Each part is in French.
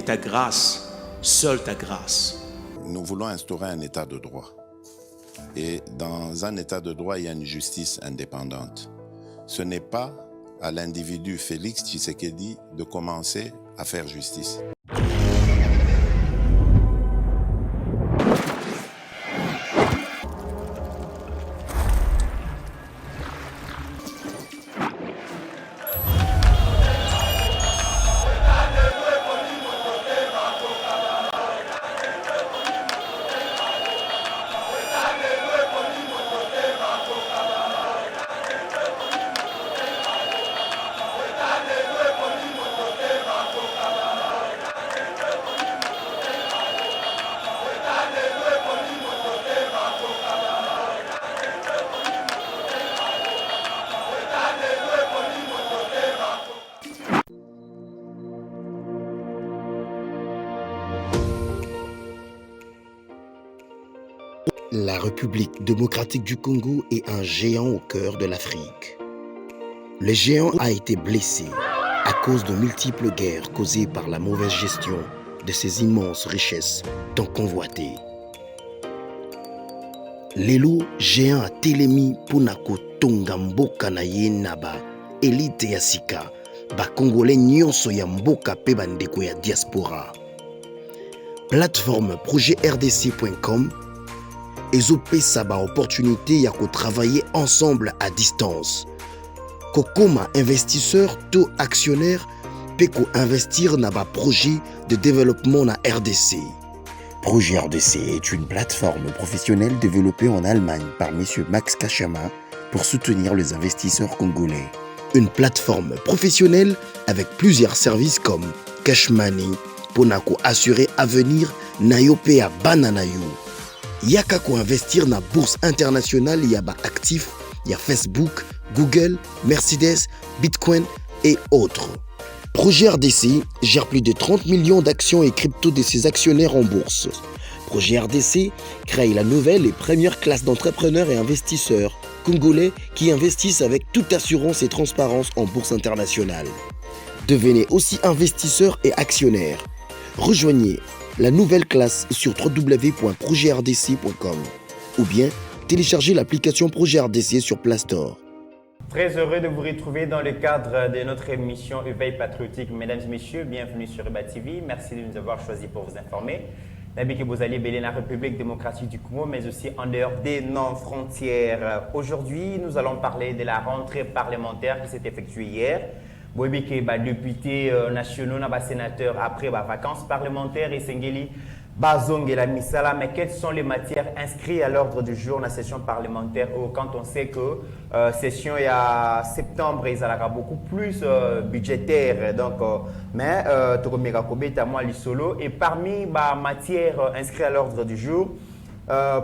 ta grâce, seule ta grâce. Nous voulons instaurer un état de droit. Et dans un état de droit, il y a une justice indépendante. Ce n'est pas à l'individu Félix Tshisekedi de commencer à faire justice. La République démocratique du Congo est un géant au cœur de l'Afrique. Le géant a été blessé à cause de multiples guerres causées par la mauvaise gestion de ses immenses richesses tant convoitées. Lelo géant a telemi pona kotonga mboka na ye na ba élite ya sika ba congolais nyonso ya mboka pe bandeko ya diaspora. Plateforme projetrdc.com ezopesa ba opportunité ya ko travailler ensemble à distance. Kokoma investisseur to actionnaire pe ko investir na ba projet de développement na RDC. Projet RDC est une plateforme professionnelle développée en Allemagne par M. Max Kachama pour soutenir les investisseurs congolais. Une plateforme professionnelle avec plusieurs services comme Cash Money, Ponako assurer avenir Nayope à Bananayo. Yaka ko investir na bourse internationale yaba actifs, y a Facebook, Google, Mercedes, Bitcoin et autres. Projet RDC gère plus de 30 millions d'actions et crypto de ses actionnaires en bourse. Projet RDC crée la nouvelle et première classe d'entrepreneurs et investisseurs congolais qui investissent avec toute assurance et transparence en bourse internationale. Devenez aussi investisseur et actionnaire. Rejoignez la nouvelle classe sur www.projetrdc.com ou bien téléchargez l'application Projet RDC sur Play Store. Très heureux de vous retrouver dans le cadre de notre émission Éveil patriotique. Mesdames et messieurs, bienvenue sur Eba TV. Merci de nous avoir choisis pour vous informer. Nabi que vous allez belé la République démocratique du Congo, mais aussi en dehors des non-frontières. Aujourd'hui, nous allons parler de la rentrée parlementaire qui s'est effectuée hier. Boyebi que députés nationaux, sénateurs après vacances parlementaires et Sengeli Bazong et la Misala, mais quelles sont les matières inscrites à l'ordre du jour dans la session parlementaire quand on sait que session il y a septembre ils aura beaucoup plus budgétaire donc mais Tokomega Kobe moi l'isolo et parmi les matières inscrites à l'ordre du jour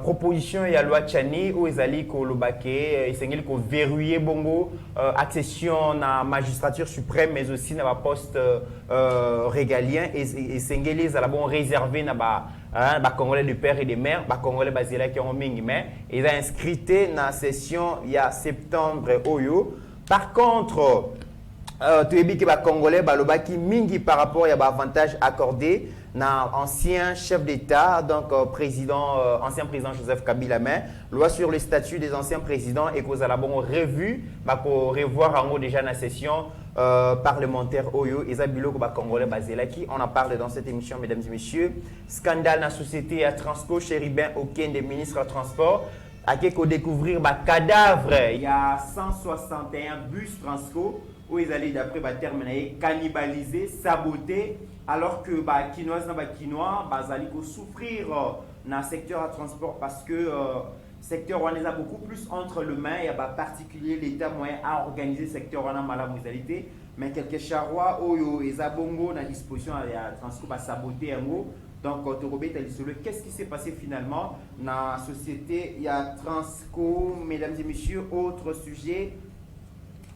proposition il y a loi Tchani où ils allaient kolobake ils s'engagent ko verrouiller bongo accession na magistrature suprême mais aussi na poste régalien et s'engagent à la bon réservé na ba Congolais de père et de mère Congolais basé qui ont mingi mais ils ont inscrit na session il y a septembre oyo par contre tu es bien que Congolais balobaki mingi par rapport à avantage accordé na ancien chef d'État, donc ancien président Joseph Kabila, mais loi sur le statut des anciens présidents et qu'on a bon revu, pour revoir en haut déjà la session parlementaire Oyo, et Zabilo Congolais Bazelaki. On en parle dans cette émission, mesdames et messieurs. Scandale dans la société à Transco, chérubin aucun des ministres de transport. À qui découvrir cadavre, il y a 161 bus Transco où ils allaient d'après terminer cannibaliser, saboter. Alors que Kinois allait souffrir dans le secteur à transport parce que le secteur on a beaucoup plus entre les mains et en particulier l'État moyen à organiser le secteur on a mal modalité mais quelques charrois oyo et zabongo na disposition à transport à saboter un mot donc qu'est-ce qui s'est passé finalement dans la société il y a Transco mesdames et messieurs autre sujet.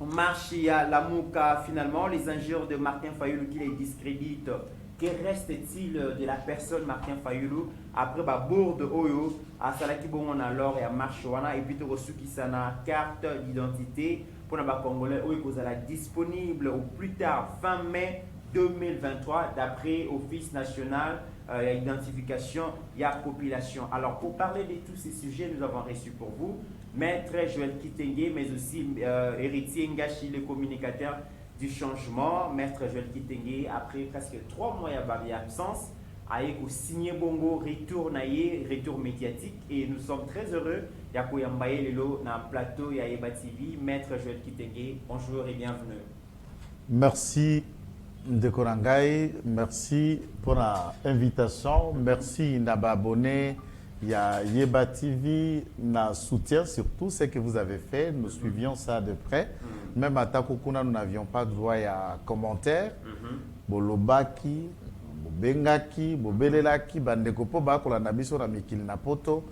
On marche, il y a la Mouka finalement, les injures de Martin Fayoulou qui les discréditent. Que reste-t-il de la personne Martin Fayoulou après Bourde Oyo, à Salaki Bon alors et à Marchouana et puis tu reçu qui s'en a carte d'identité pour les Congolais où ils disponible au plus tard fin mai 2023 d'après Office national d'identification et population. Alors pour parler de tous ces sujets, nous avons reçu pour vous Maître Joël Kitenge, mais aussi Héritier Ngashi, le communicateur du changement. Maître Joël Kitenge, après presque 3 mois d'absence, a signé Bongo, retour médiatique, et nous sommes très heureux d'Yakoyambaye Lelo dans le plateau Yaeba TV. Maître Joël Kitenge, bonjour et bienvenue. Merci Ndekorangai, merci pour l'invitation, merci d'abonner abonné à Yeba TV, na soutien surtout ce que vous avez fait, nous suivions ça de près. Même à Takokuna, nous n'avions pas droit à commentaires. Bolobaki, Bengaki, Bobelelaki, Bandekopo, Bakola Nabiso, Namikil Napoto.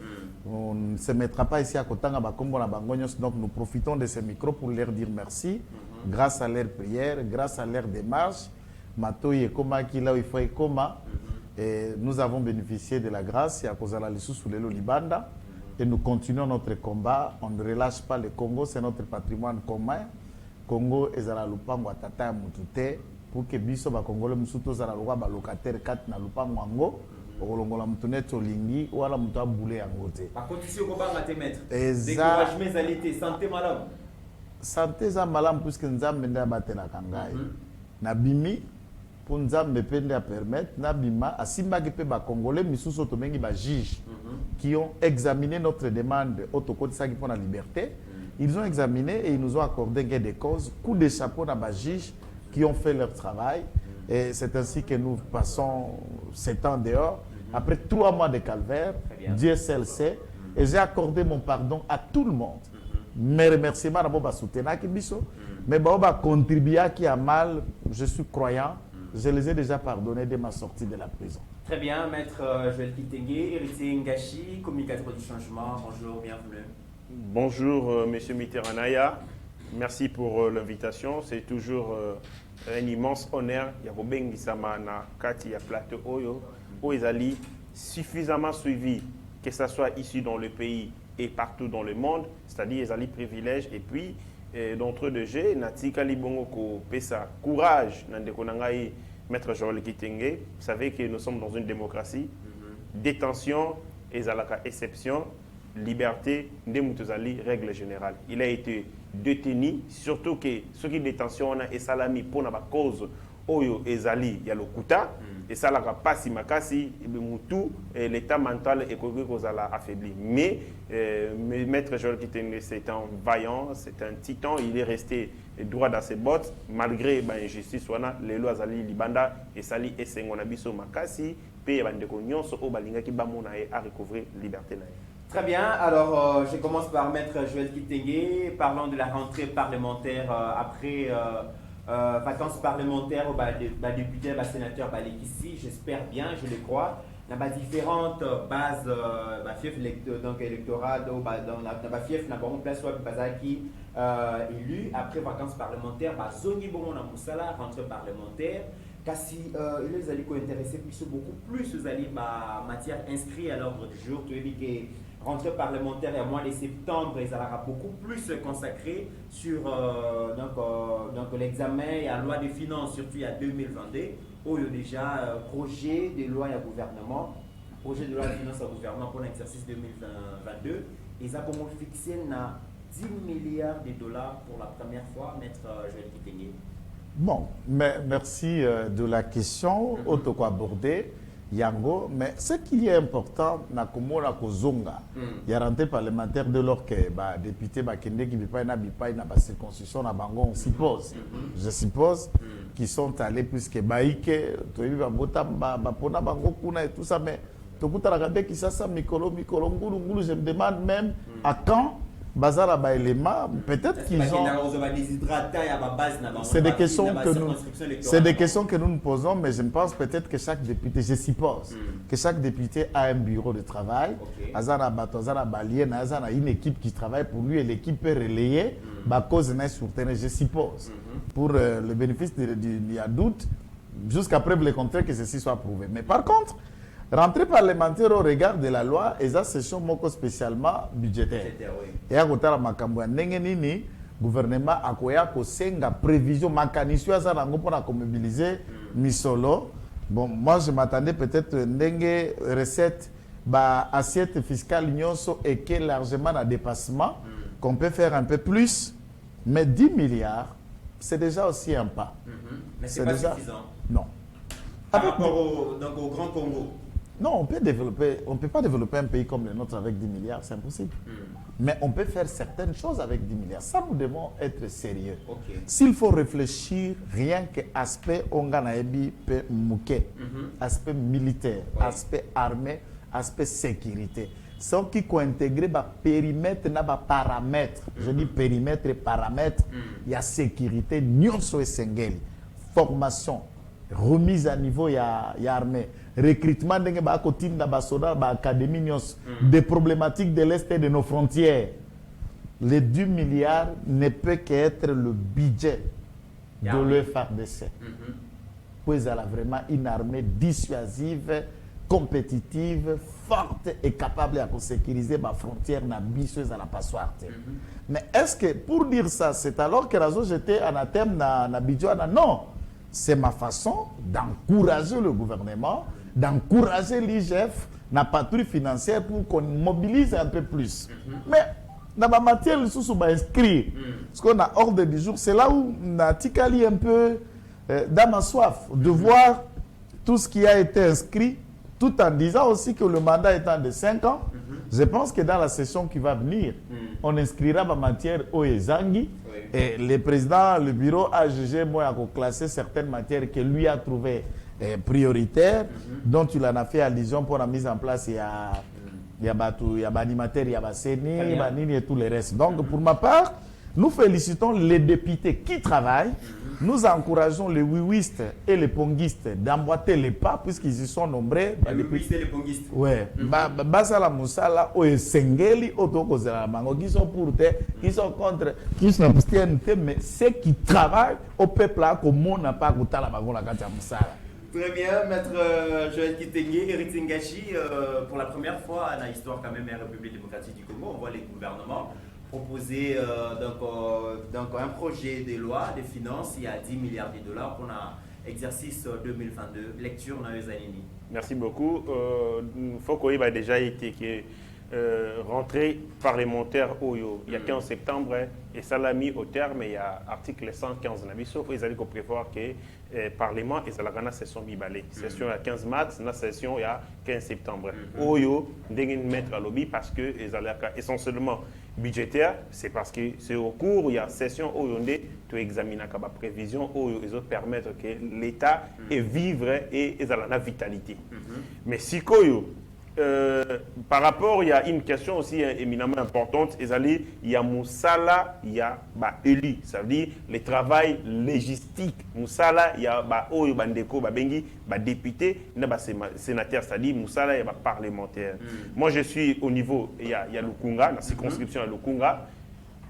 On ne se mettra pas ici à Kotanga, Bakombo, Bangonyos, donc nous profitons de ces micros pour leur dire merci. Grâce à leurs prières, grâce à leurs démarches, Matoy et Koma, Kila, Ifo et Koma, et nous avons bénéficié de la grâce, et à Kozala Lissou sous le Libanda, et nous continuons notre combat. On ne relâche pas le Congo, c'est notre patrimoine commun. Congo et Zala Lupango, Tata Moutouté, pour que Biso, Congolais, Moussouto, Zala Loua, locataire 4 na Lupango Ango, Olongola Moutoune, Tolingi, ou alors Moutoua Boulé Angote. Par contre, ici, on va te mettre. Découragement, santé malade. Santé za malam puisque nzambe nda batela kangai na bimi pour nzambe pende à permettre na bima asimba ke pe ba congolais misusu to bengi ba juge qui ont examiné notre demande autocode ça qui pour la liberté. Ils ont examiné et ils nous ont accordé gain de cause, coup de chapeau na ba juge qui ont fait leur travail, et c'est ainsi que nous passons 7 ans dehors après 3 mois de calvaire. Dieu seul sait, et j'ai accordé mon pardon à tout le monde. Mes remerciements d'abord à soutenir Kibiso, mais à contribuer à qui a mal, je suis croyant, je les ai déjà pardonnés dès ma sortie de la prison. Très bien, Maître Joël Kitenge, Héritier Ngashi, communicateur du changement, bonjour, bienvenue. Bonjour, Monsieur Mitterranaya, merci pour l'invitation, c'est toujours un immense honneur. Yakobengi Samana, Kati, ya plateau Oyo, Oezali, suffisamment suivi, que ce soit ici dans le pays et partout dans le monde, c'est-à-dire les alliés privilèges, et puis d'entre deux jeux, Natika Libongo ko pesa courage, Nandekonangai, Maître Joël Kitenge. Vous savez que nous sommes dans une démocratie, détention, ezalaka exception, liberté, Ndemutozali, règle générale. Il a été détenu, surtout que ceux qui détention on a et salami pour na cause Oyo ezali ya lokuta. Et ça n'a pas si makasi, l'état mental et kozala affaibli. Mais Maître Joël Kitenge, c'est un vaillant, c'est un titan. Il est resté droit dans ses bottes malgré l'injustice. Les lois Zali Libanda et Sali et Sengonabiso makasi, paye bandeko nyonso o balinga ki bamona à recouvrer liberté. Très bien. Alors je commence par Maître Joël Kitenge. Parlons de la rentrée parlementaire après. Vacances parlementaires, députés, sénateurs, ici, j'espère bien, je le crois. Il y a différentes bases électorales, qui élus après vacances parlementaires, zone bon na musala, rentrée parlementaire. Kasi les alliés intéressés beaucoup plus aux alliés matière inscrite à l'ordre du jour. Tu dis que rentrée parlementaire et à mois de septembre, ils aura beaucoup plus consacré sur donc l'examen et la loi des finances, surtout il y a 2022, où il y a déjà projet de loi à gouvernement, projet de loi de finances à gouvernement pour l'exercice 2022. Ils ont fixé 10 milliards de dollars pour la première fois, Maître Joël Kitenge. Bon, mais merci de la question, auto abordée. Yango, mais ce qui est important, na komona kozonga, il y a rentré parlementaire de l'or que député Bakende qui bipaï na circonscription na bango, on suppose, je suppose, qui sont allés puisque baïke, toyebi bota pona bango kuna et tout ça, mais tokuta ragabe qui ça mikolo ngulu, je me demande même à quand bazar à élément, peut-être qu'ils ont. C'est des questions que nous nous posons, mais je pense peut-être que chaque député, je suppose, que chaque député a un bureau de travail. Azana une équipe qui travaille pour lui et l'équipe peut relayer ma cause sur terrain, je suppose. Pour le bénéfice du doute, jusqu'à preuve le contraire que ceci soit prouvé. Mais par contre, rentrée parlementaire au regard de la loi, et ça session moko spécialement budgétaire. Et à côté de makambo nini gouvernement akoya ko senga prévision makanisio ya za nango pona ko mobiliser misolo. Bon, moi je m'attendais peut-être ndenge recette bah assiette fiscale nyonso et que largement à dépassement qu'on peut faire un peu plus, mais 10 milliards c'est déjà aussi un pas. Mais c'est pas déjà... suffisant. Non. Par rapport au Grand Congo. Non, on peut pas développer un pays comme le nôtre avec 10 milliards, c'est impossible. Mais on peut faire certaines choses avec 10 milliards. Ça, nous devons être sérieux. Okay. S'il faut réfléchir, rien que aspect Onganaebi peut mouquer, aspect militaire, aspect armé, aspect sécurité. Ceux qui ont intégré le périmètre, n'a pas paramètre. Je dis périmètre et paramètre. Il y a sécurité, nyonso et sengeli. Formation, remise à niveau, il y a armée. Recrutement de l'académie, des problématiques de l'Est et de nos frontières. Les 2 milliards ne peut qu'être le budget de l'EFARDC. Puis elle a vraiment une armée dissuasive, compétitive, forte et capable de sécuriser ma frontière à la passoire. Mais est-ce que pour dire ça, c'est alors que Razo j'étais en terme na Bidjouana? Non, c'est ma façon d'encourager le gouvernement, d'encourager l'IGF, la patrouille financière pour qu'on mobilise un peu plus. Mais dans ma matière, le sous inscrit, ce qu'on a ordre du jour, c'est là où on a ticali un peu dans ma soif de voir tout ce qui a été inscrit, tout en disant aussi que le mandat étant de 5 ans, je pense que dans la session qui va venir, on inscrira ma matière au Ezangi. Et le président, le bureau a jugé, moi, à classer certaines matières que lui a trouvées prioritaires, dont il en a fait allusion pour la mise en place. Il y a animateur, il y a Séni, et tout le reste. Donc, pour ma part, nous félicitons les députés qui travaillent. Nous encourageons les wiwistes et les pongistes d'emboîter les pas, puisqu'ils y sont nombreux. Les wiwistes et les pongistes. Oui. Basala Moussala, Sengeli, Otokozela Mango, qui sont pour qui sont contre, qui s'abstiennent, mais ceux qui travaillent au peuple là, comme on n'a pas goûté la Bango la Katia Moussala. Très bien, maître Joël Kitenge, Eric Tsengachi, pour la première fois dans l'histoire quand même de la République démocratique du Congo, on voit les gouvernements proposer donc un projet de loi de finances, il y a 10 milliards de dollars pour l'exercice 2022. Lecture dans les années. Merci beaucoup. Fokoy a déjà été rentrée parlementaire il y a 15 septembre et ça l'a mis au terme. Il y a article 115 sauf ils allaient prévoir que le Parlement et ça la session bibalée. Session il y a 15 mars, la session il y a 15 septembre. Oyo d'engin mettre à lobby parce que ils allaient essentiellement budgétaire, c'est parce que c'est au cours il y a session où tu examines la prévision où ils autres permettre que l'État est vivre et ils ont la vitalité. Mais si par rapport, il y a une question aussi éminemment importante. Il y a Moussala, il y a élu. Ça veut dire le travail logistique. Moussala, il y a Oyo Bandeko, Bengi, député, sénateur, c'est-à-dire Moussala, il y a parlementaire. Moi, je suis au niveau, il y a Lukunga, la circonscription à Lukunga.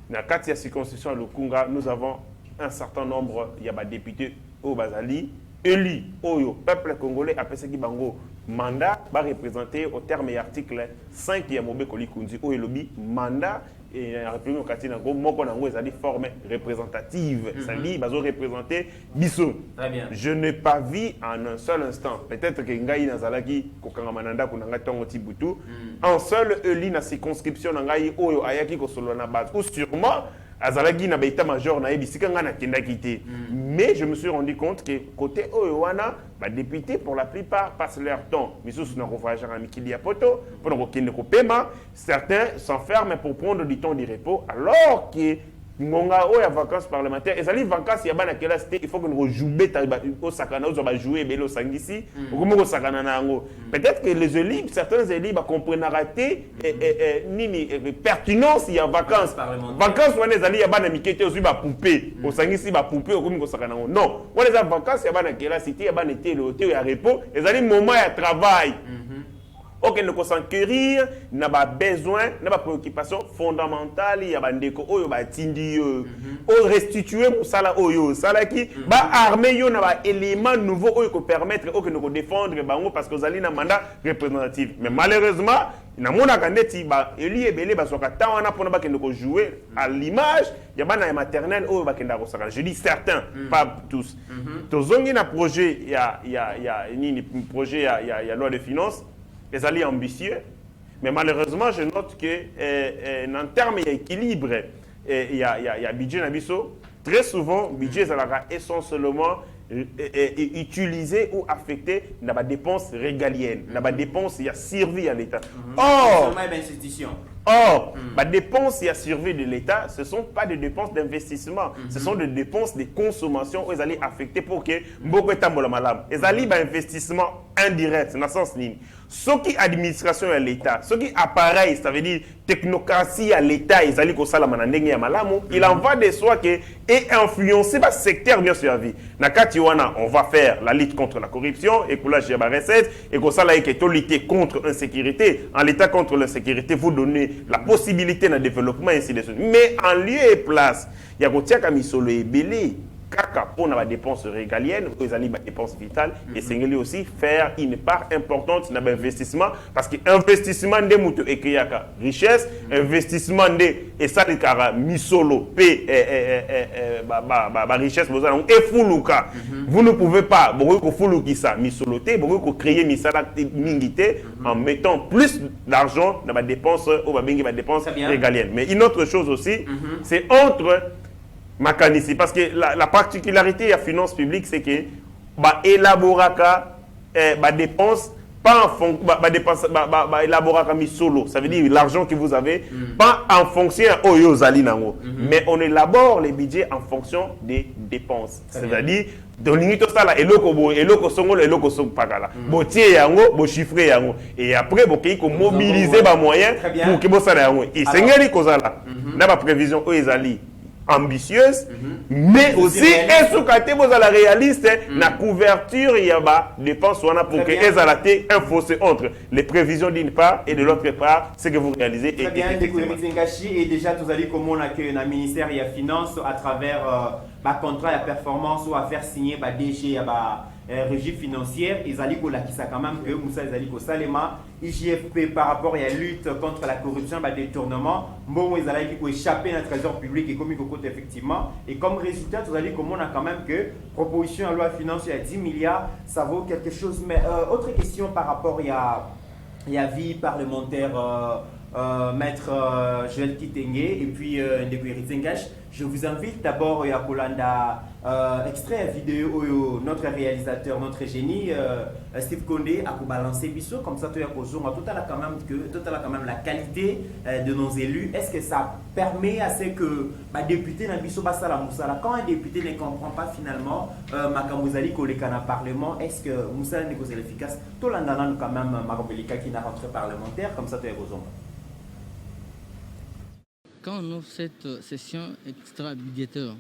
Dans la circonscription à Lukunga, nous avons un certain nombre, il y a des députés au Bazali, élus, Oyo, peuple congolais, après ce qui bango. Mandat va représenter au terme de l'article 5 qui est Mobé Kolikundi au lobby mandat et la République démocratique Congo moko nango ezali forme représentative c'est-à-dire bazo représenter biso. Très bien. Je n'ai pas vu en un seul instant peut-être que ngai nazalaki kokanga mananda kunanga tongo tibutu un seul élu na circonscription ngai oyo ayaki ko solo na base ou sûrement azalaki na baita major na ebisika nga na kendaki te. Mais je me suis rendu compte que côté Oyoana, les députés pour la plupart passent leur temps. Certains s'enferment pour prendre du temps de repos alors que Ngonga o ya vacances parlementaires et ça les vacances il y a bana quelle cité il faut que nous jouions au sakana au jouer belo sangisi au sakana nango peut-être que les élus certains élus comprennent rater nini pertinence il y a vacances on les allés il y a bana mikete aussi poupée au sangisi poupée au sakana non on les vacances il y a bana quelle cité il y a bana été le hôtel ya repos les allés moment ya travail ok ne s'enquérir n'a pas besoin n'a pas préoccupation fondamentale ya bandeko oyo ba tindi o restituer musala oyo sala ki ba armée yo na ba élément nouveau oyo ko permettre ok ne ko défendre bango parce que zali na mandat représentatif mais malheureusement na mona kandeti ba eli ebele ba soka tawana pona ba kende ko jouer à l'image ya bana maternelle oyo ba kenda ko saka je dis certains pas tous tozongi na projet ya nini projet ya loi de finances les alliés ambitieux, mais malheureusement, je note que en termes d'équilibre, il y a budget Nabiso. Très souvent, budget sera essentiellement utilisé ou affecté dans la dépense régalienne, dans la dépense, il y a servi à l'État. Or, la dépense et la survie de l'État, ce ne sont pas des dépenses d'investissement, ce sont des dépenses de consommation où ils allaient affecter pour que beaucoup de temps ils allaient investissement indirect, dans le sens ligne. Ce qui est administration à l'État, ce qui est appareil, ça veut dire technocratie à l'État, ils allaient il en va de soi que et influencer le secteur bien sûr la vie. On va faire la lutte contre la corruption, et pour la recette, et pour ça là lutter contre l'insécurité. En l'État contre l'insécurité, vous donnez la possibilité de développement ainsi de suite. Mais en lieu et place, il y a Gotia Kamisolo et Belé. Kaka pour la dépense régalienne, aux alliés la dépense vitale, et c'est aussi faire une part importante dans l'investissement, parce que investissement de mutu et richesse, investissement de et ça de misolo, richesse, et fuluka. Vous ne pouvez pas, beaucoup fuluki ça, misoloté, beaucoup créer misala mingité en mettant plus d'argent dans la dépense ou la dépense régalienne. Mais une autre chose aussi, c'est entre Makanisi, parce que la particularité de la finance publique, c'est que élaboraka dépense pas en fonction élaboraka mi solo, ça veut dire l'argent que vous avez pas en fonction oyo zali nango, mais on élabore les budgets en fonction des dépenses, c'est-à-dire eloko songolo eloko song pakala botie yango bo chiffrer yango et après bokei ko mobiliser ba moyens pour que bo sala yango et sengeli kozala na ba prévision oyo ezali ambitieuse, mais aussi est-ce vous la réaliste la couverture il y a dépenses pour que elles aient un fossé entre les prévisions d'une part et de l'autre part ce que vous réalisez. Très bien, et déjà vous allez comment on accueille le ministère des Finances à travers contrat de performance ou à faire signer DG régie financière, ils allaient qui ça quand même que Moussa ils allaient Salema IGFP par rapport à la lutte contre la corruption, détournement, bon ils allaient échapper dans le trésor public et comme il côté effectivement et comme résultat vous allez comme on a quand même que proposition à loi financière à 10 milliards ça vaut quelque chose. Mais autre question par rapport il y a vie parlementaire maître Joël Kitenge et puis Ndekwe Ritzengash. Je vous invite d'abord à Kolanda extrait vidéo notre réalisateur, notre génie Steve Condé a balancer biso comme ça tout à quand même la qualité de nos élus. Est-ce que ça permet à ce que député dans biso basala musala quand un député ne comprend pas finalement makamuzali koleka na parlement, est-ce que musala n'est pas efficace tout l'andana quand même makamulika qui n'a rentré parlementaire comme ça tout quand on ouvre cette session extra-budgétaire,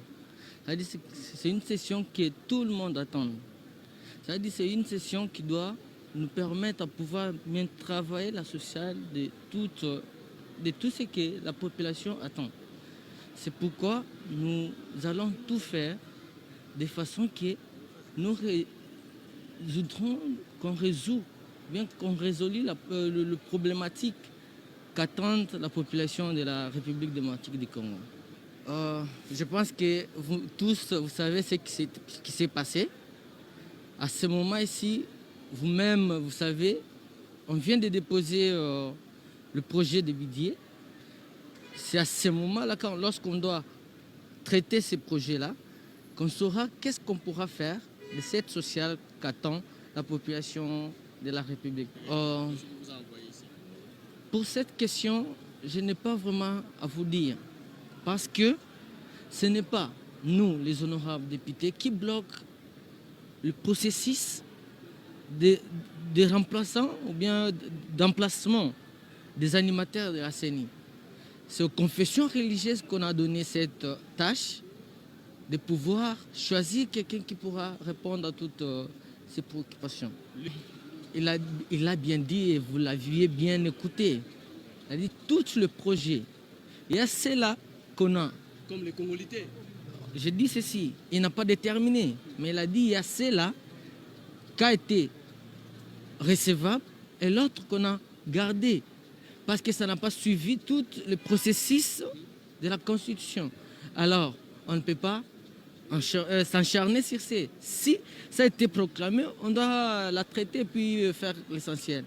c'est une session que tout le monde attend. C'est-à-dire c'est une session qui doit nous permettre de pouvoir bien travailler la sociale de tout ce que la population attend. C'est pourquoi nous allons tout faire de façon que nous résoudrons, qu'on résolue le problématique qu'attend la population de la République démocratique du Congo. Je pense que vous tous, vous savez ce qui s'est passé. À ce moment ici, vous-même, vous savez, on vient de déposer le projet de budget. C'est à ce moment-là, lorsqu'on doit traiter ces projets-là, qu'on saura qu'est-ce qu'on pourra faire de cette sociale qu'attend la population de la République. Pour cette question, je n'ai pas vraiment à vous dire, parce que ce n'est pas nous, les honorables députés, qui bloquent le processus de remplaçant ou bien d'emplacement des animateurs de la CENI. C'est aux confessions religieuses qu'on a donné cette tâche de pouvoir choisir quelqu'un qui pourra répondre à toutes ces préoccupations. il a bien dit, et vous l'aviez bien écouté. Il a dit tout le projet. Il y a cela qu'on a. Comme les Congolais. Je dis ceci, il n'a pas déterminé, mais il a dit il y a cela qui a été recevable et l'autre qu'on a gardé parce que ça n'a pas suivi tout le processus de la Constitution. Alors, on ne peut pas s'encharner sur ça. Si ça a été proclamé, on doit la traiter puis faire l'essentiel.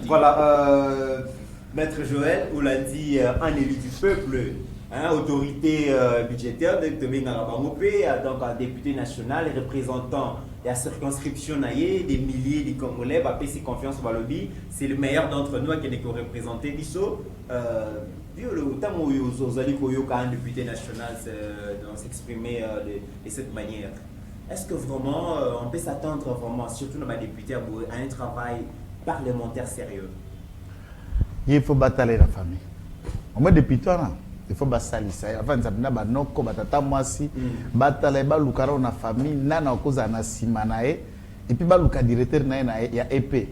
Voilà, Maître Joël, on l'a dit, un élu du peuple, autorité budgétaire, donc un député national, représentant la circonscription des milliers de Congolais, c'est confiance au lobby, c'est le meilleur d'entre nous qui est représenté. Bisso, autant aux alliés un député national s'exprimer de cette manière. Est-ce que vraiment on peut s'attendre vraiment, surtout dans les députés, à un travail parlementaire sérieux? Il faut batailler la famille. Au moins depuis toi, il faut batailler ça. Avant ça, na banoko batata mwasi batailler ba lukara na famille nana okoza na simanae et puis ba luka directeur na ya EP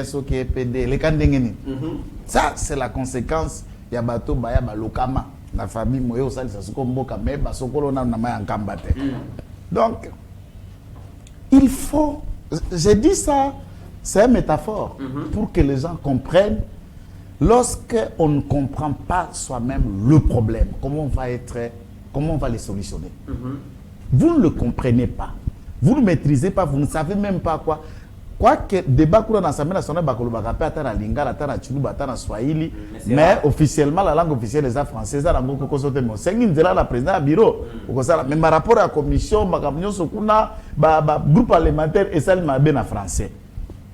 SOK EPD les kandengeni. Ça c'est la conséquence ya bato baya ba lokama na famille moyo sali ça soko mboka mais ba sokolo na maya nkambate. Donc il faut, j'ai dit ça, c'est une métaphore pour que les gens comprennent. Lorsqu'on ne comprend pas soi-même le problème, comment on va les solutionner. Vous ne le comprenez pas, vous ne maîtrisez pas, vous ne savez même pas quoi. Quoique débat dans l'Assemblée nationale, mais officiellement la langue officielle est française, la langue c'est la présidente bureau. Mais par rapport à la commission, groupe parlementaire et ça en français.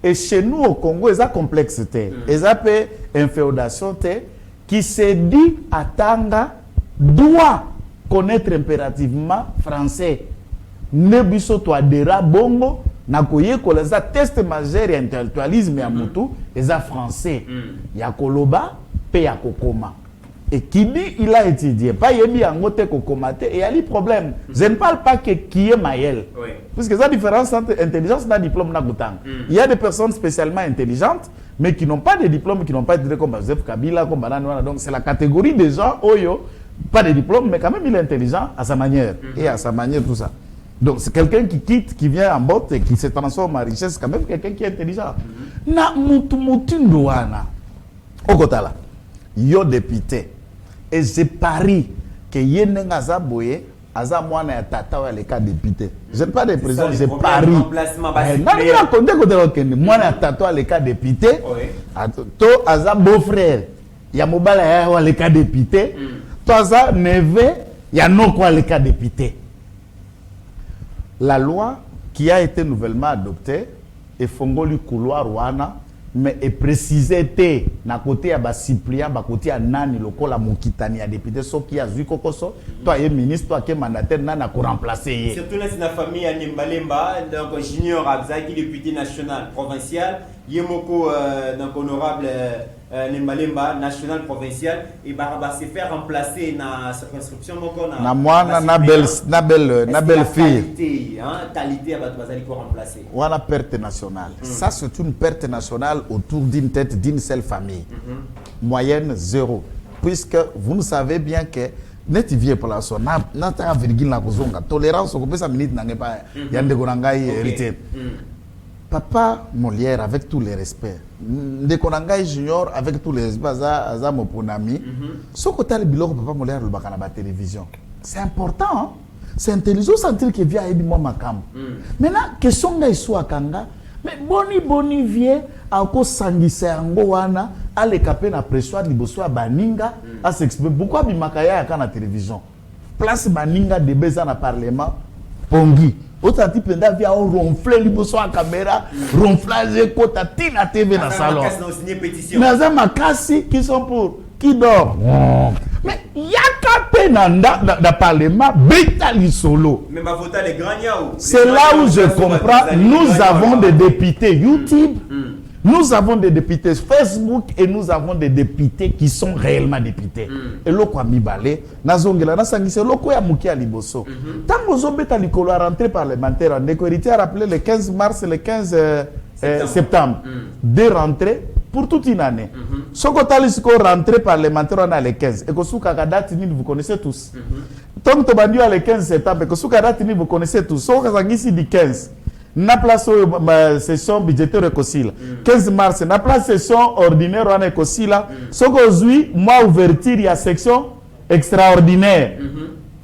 Et chez nous au Congo, il y a complexité, il y a inféodation qui se dit à Tanga doit connaître impérativement français. Ne biso to adera bongo na koye ko les test majeur et intellectualisme ya mutu les français. Ya koloba pe ya kokoma. Et qui dit il a étudié, pas yebi angote kokomate et il y a les problèmes. Je ne parle pas que qui est Maël. Oui. Parce que la différence entre intelligence et diplôme na gutang. Il y a des personnes spécialement intelligentes mais qui n'ont pas de diplôme, qui n'ont pas étudié comme Joseph Kabila, comme Banana. Donc c'est la catégorie des gens oyo pas de diplôme mais quand même il est intelligent à sa manière et à sa manière tout ça. Donc c'est quelqu'un qui quitte, qui vient en botte et qui se transforme en richesse, quand même quelqu'un qui est intelligent. Na mutu ndoana. Okotala. Yo député. Et je parie que Yenenga Zaboye, Aza Mwana ya Tata wa les cas député. Je ne pas de président, je parie. Non, raconter que Mwana ya Tata wa les cas député. To Aza beau-frère. Ya Mobala ya les cas député. To Aza neveu, ya non quoi les cas député. La loi qui a été nouvellement adoptée est fongoli couloir wana mais est précisé na côté à Cyprien ba côté à nani lokola mokitani ya député so qui a zui kokoso toi est ministre toi qui est mandataire nana ko remplacer surtout là c'est la famille à Nimbalemba donc junior Abzaki député national provincial Yemoko donc honorable Nimbalemba national provincial et va se faire remplacer na circonscription moko na mwana na belle fille qualité à bazali ko remplacer wana perte nationale ça c'est une perte nationale autour d'une tête d'une seule famille moyenne 0 puisque vous ne savez bien que net vient pour la son na ta virgule na kozonga tolérance ko pesa minute na ngepa yande ko ngai hérité. Papa Molière, avec tous les respects, Ndekonangai Junior, avec tous les respects, Aza Moponami, ce côté le bilan Papa Molière le bakana ba télévision. C'est important, hein? C'est intelligent sentir que vient aider moi ma cam. Maintenant, question ngai soit kanga, mais boni vie à cause sanguissé ango wana, à le capé na pressoir liboso baninga, à s'exprimer. Pourquoi bimakaya à la télévision? Place baninga de beza na parlement, pongi. Autant type penda via ronfler liboso à caméra, ronflage kota tina TV na salon. Naza makasi qui sont pour qui dort. Mais yaka penanda da parlement betali solo. Mais ma voter les grands. C'est là où je comprends, nous avons des députés YouTube. Nous avons des députés Facebook et nous avons des députés qui sont réellement députés. Et le quoi mibale, nazongela na sangise le quoi muki à liboso. Tant que beta likolo à rentrée parlementaire, on a rappelé le 15 mars et le 15 septembre. Deux rentrées pour toute une année. Ce qu'on rentrée parlementaire, on a le 15. Et que sous date vous connaissez tous. Tant que tu as le 15 septembre, et que sous date vous connaissez tous. Sauf que ça dit 15. Na place session budgétaire écosile 15 mars na place session ordinaire on écosile ce qu'aujourd'hui moi ouverture il y a section extraordinaire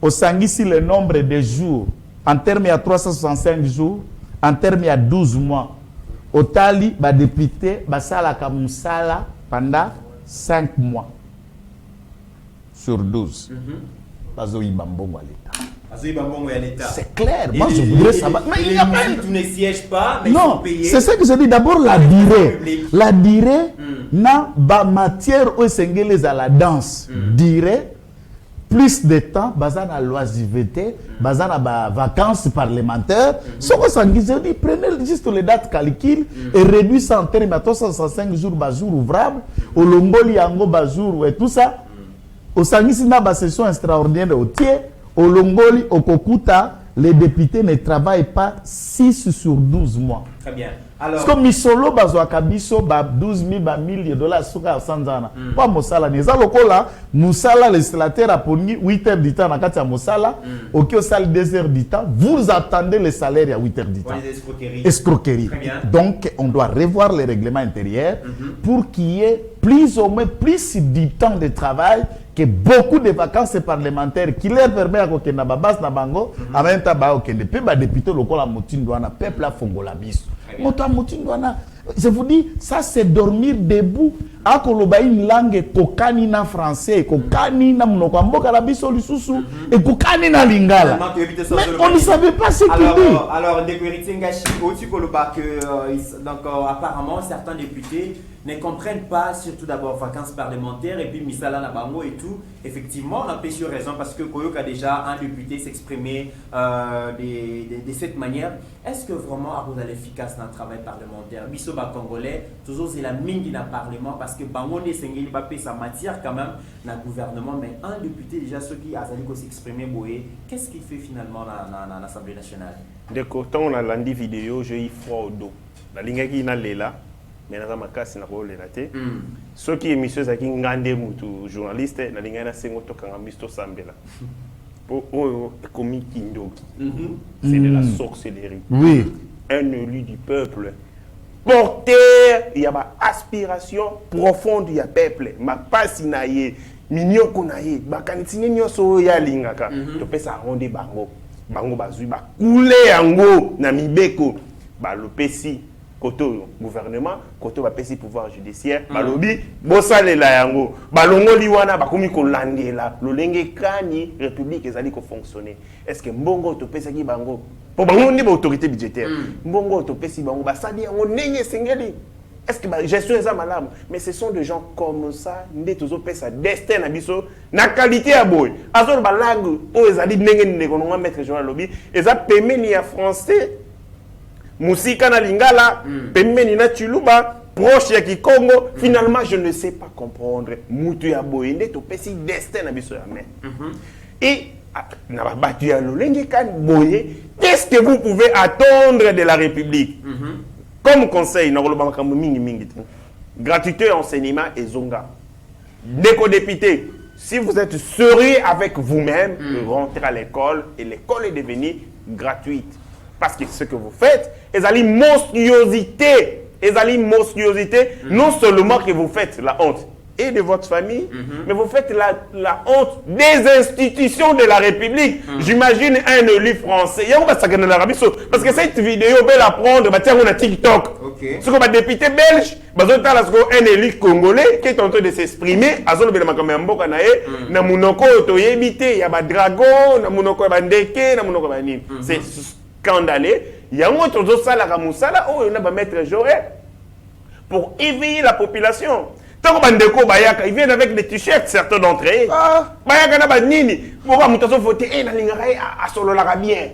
au sangisi le nombre de jours en termes il y a 365 jours en termes il y a 12 mois au tali ba député ba sala kamusala pendant 5 mois sur 12 bazo ibambongo à l'état. C'est clair. Moi, je voudrais savoir. Mais il n'y a pas. Tu ne sièges pas, mais non, c'est ce que je dis. D'abord, la durée. La durée, na ba matière au Sénégalais à la danse. Durée, plus de temps, bazan à loisiveté, bazan à vacances parlementaires. Ce que ça dit, prenez juste les dates calcules et réduisez ça en termes à 365 jours, jour ouvrable, au Lomboli, Yango, jour et tout ça. Au Sangisi, na ba session extraordinaire au tiers. Au Longoli, au Kokuta, les députés ne travaillent pas 6 sur 12 mois. Très bien. Alors, parce que Misolo, Kabiso, 12 000 $, Souka, Sanzana. Pas Moussala. Neza Lokola, Moussala, législateur a pris 8 heures du temps, Nakatia Moussala, ok, au salle 2 heures du temps. Vous attendez le salaire à 8 heures du temps. Escroquerie. Donc, on doit revoir les règlements intérieurs pour qu'il y ait plus ou moins plus du temps de travail que beaucoup de vacances parlementaires qui leur permet à côté de Babas Nabango, à même temps, les députés locaux à Moutindouana, peuple à Fongolabis. Je vous dis, ça c'est dormir debout. A koloba une langue kokani na français, kokani na mnokwamboka la biso lisusu et kokani na lingala. Mais on ne savait pas ce qu'il dit. Alors, donc apparemment certains députés ne comprennent pas, surtout d'abord vacances parlementaires et puis Misala Nabango et tout. Effectivement, on a peut sur raison parce que Koyok a déjà un député s'exprimer de cette manière. Est-ce que vraiment Arruda est efficace dans le travail parlementaire? Bissoba Congolais, toujours c'est la mine du Parlement parce que Bango de Sengeli Papé, sa matière quand même dans le gouvernement. Mais un député, déjà, ceux qui ont s'exprimer, qu'est-ce qu'il fait finalement dans l'Assemblée nationale? D'accord, quand on a l'andi vidéo, j'ai eu froid au dos. La ligne qui est là. Mais dans ma cas, c'est raté. Ceux qui émissions qui ngande mutu journaliste, na linga na sengo to kangamisto sambela. Pour commis kindoki. C'est de la sorcellerie. Oui. Un élu du peuple. Porteur, il y a ma aspiration profonde du peuple. Ma passe naie, mignon konaye, bakanitine nyoso ya lingaka. To pe sa ronde bango. Bango bazui ba couler yango na mibeko. Ba lopesi koto gouvernement, koto ba pesi pouvoir judiciaire, balobi bosale la yango, balongoli wana bakomi ko landela, lolenge kani république ezali ko fonctionner. Est-ce que mbongo to pesa ki bango? Po bango ndi ba autorité budgétaire. Mbongo to pesi bango basali yango ndenge sengeli. Est-ce que gestion eza malamu? Mais ce sont des gens comme ça, ndé tozo pesa destin na biso na qualité ya boy. Azol ba langue o ezali ndenge ndeko no maître Joël Lobi, eza pemeni ya français. Musika na lingala, pemeni na chuluba, proche ya Kikongo, finalement je ne sais pas comprendre. Mutu ya boyende to pesi destin na biso ya main. Et na ba batu ya lolenge kan boye, qu'est-ce que vous pouvez attendre de la République? Comme conseil na koloba makambo mingi. Gratuité enseignement et zonga. Déco-député, si vous êtes sérieux avec vous-même, rentrez à l'école et l'école est devenue gratuite. Parce que ce que vous faites, ils allient monstruosité. Ils allient monstruosité, non seulement que vous faites la honte et de votre famille, mais vous faites la honte des institutions de la République. J'imagine un élu français. Parce que cette vidéo, on peut la prendre, on a TikTok. Ce qu'on va député belge, un élu congolais qui est en train de s'exprimer, c'est scandaleux. Il y a un autre salle à Moussala où on va mettre Joël pour éveiller la population. Tant que Bayaka, ils viennent avec des t-shirts, certains d'entre eux. Bayaka n'a pas de nini. Pourquoi Moutaso voter à solo la bien?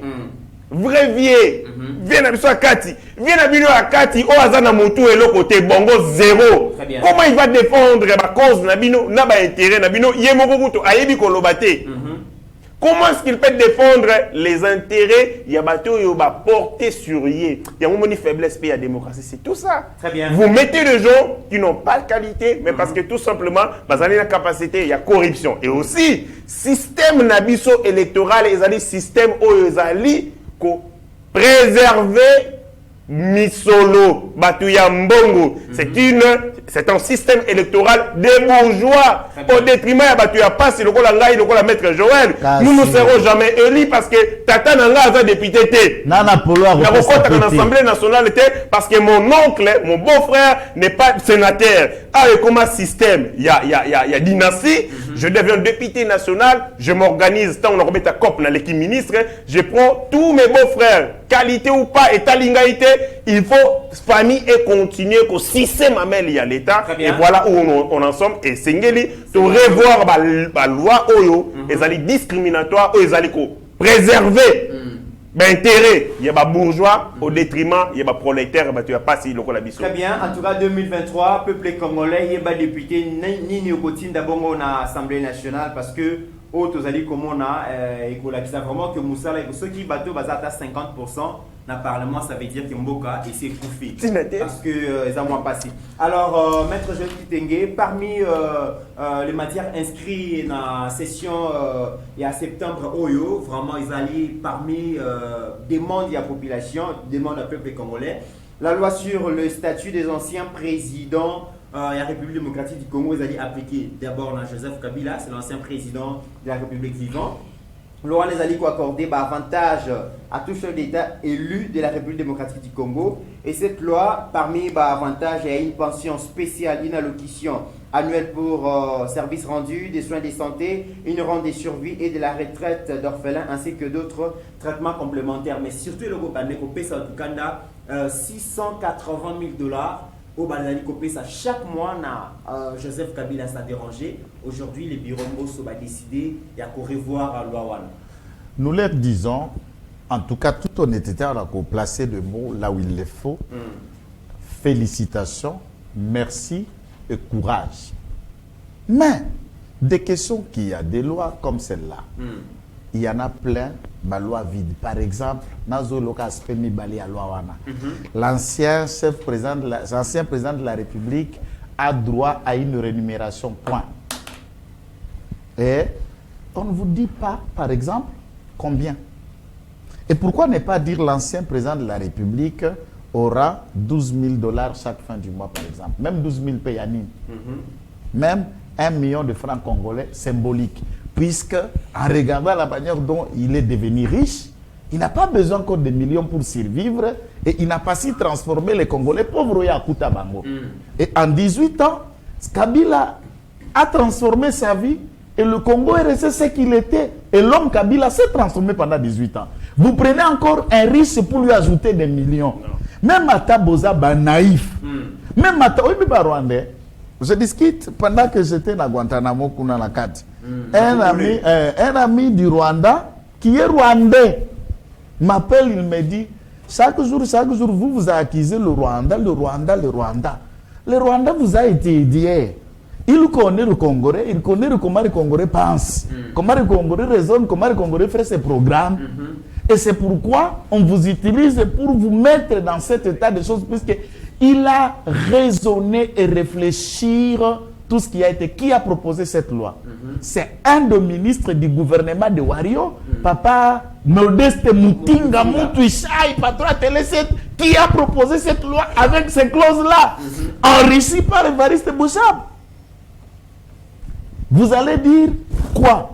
vrai vieux, vieux na biso akati, vieux na bino akati, o azana mutu et le côté bongo zéro. Très bien. Comment il va défendre ma cause na bino, na ba intérêt na bino, yemoko kuto ayebi kolobate. Comment est-ce qu'il peut défendre les intérêts? Il y a bateau, il va porter sur yé. Il y a un moment de faiblesse, puis il y a démocratie. C'est tout ça. Très bien. Vous mettez des gens qui n'ont pas de qualité, mais parce que tout simplement, vous avez la capacité, il y a corruption. Et aussi, système nabiso électoral, ils ont dit système où ils ont dit préserver Misolo, Batuya Mbongo. C'est un système électoral des bourgeois. Au détriment de Batuya Pass, le maître Joël. Nous ne serons jamais élus parce que Tata Nanga a député. Nana Polo a l'Assemblée nationale parce que mon oncle, mon beau-frère n'est pas sénateur. Ah, et comment système? Il y a dynastie. Je deviens député national. Je m'organise. Tant on a remis à COP dans l'équipe ministre. Je prends tous mes beaux-frères. Qualité ou pas, état lingaïté, il faut famille et continuer qu'au système amène il y a l'État. Et voilà où on en sommes. Et Sengeli, de revoir la loi Oyo, ils allaient discriminatoire, ils allaient préserver l'intérêt. Il y a des bourgeois au détriment, il y a des prolétaires, tu n'as pas si le collabition. Très bien. En tout cas, 2023, peuple congolais, il y a des députés, ni au quotidien d'abord on a Assemblée nationale parce que autres alliés comme on a, et vraiment que Moussala, ceux qui battent à 50%. Dans le Parlement, ça veut dire que Mboka et c'est Koufi. Parce que ils ont moins passé. Alors, Maître Joël Kitenge, parmi les matières inscrites dans la session il y a septembre, Oyo, vraiment, ils allaient parmi demandes de la population, demandes du peuple congolais. La loi sur le statut des anciens présidents de la République démocratique du Congo, ils allaient appliquer d'abord Joseph Kabila, c'est l'ancien président de la République vivante. Laurent les alliés accordé avantage à tous chefs d'État élus de la République démocratique du Congo. Et cette loi, parmi les avantages, il y a une pension spéciale, une allocution annuelle pour services rendus, des soins de santé, une rente de survie et de la retraite d'orphelins, ainsi que d'autres traitements complémentaires. Mais surtout, le gouvernement a au Kanda 680 000 $. Au Balali Kopesa, chaque mois, Joseph Kabila s'est dérangé. Aujourd'hui, les bureaux Mosso va décider il y a qu'à revoir à Loawan. Nous leur disons, en tout cas, toute honnêteté, on a placé le mot là où il le faut. Félicitations, merci et courage. Mais, des questions qu'il y a, des lois comme celle-là, il y en a plein, ma loi vide. Par exemple, l'ancien président de la République a droit à une rémunération, point. Et on ne vous dit pas, par exemple, combien. Et pourquoi ne pas dire l'ancien président de la République aura 12 000 $ chaque fin du mois, par exemple. Même 12 000 payanines. Même 1 million de francs congolais symboliques. Puisque, en regardant la manière dont il est devenu riche, il n'a pas besoin encore de millions pour survivre et il n'a pas si transformé les Congolais pauvres à Koutabango. Et en 18 ans, Kabila a transformé sa vie et le Congo est resté ce qu'il était. Et l'homme Kabila s'est transformé pendant 18 ans. Vous prenez encore un riche pour lui ajouter des millions. Même Mata Boza, naïf. Même Mata, oui, mais Rwandais. Je discute pendant que j'étais à Guantanamo, un ami du Rwanda, qui est rwandais, m'appelle, il me dit, chaque jour, vous accusez le Rwanda. Le Rwanda vous a été aidé. Il connaît le Congolais, il connaît comment les Congolais pensent, comment les Congolais raisonnent, comment les Congolais font ses programmes. Et c'est pourquoi on vous utilise pour vous mettre dans cet état de choses, puisqu'il a raisonné et réfléchi tout ce qui a été. Qui a proposé cette loi? C'est un des ministres du gouvernement de Wario, Papa Modeste Mutinga Mutuishai, patron Télé7, qui a proposé cette loi avec ces clauses-là, enrichi par Évariste Bouchab. Vous allez dire quoi?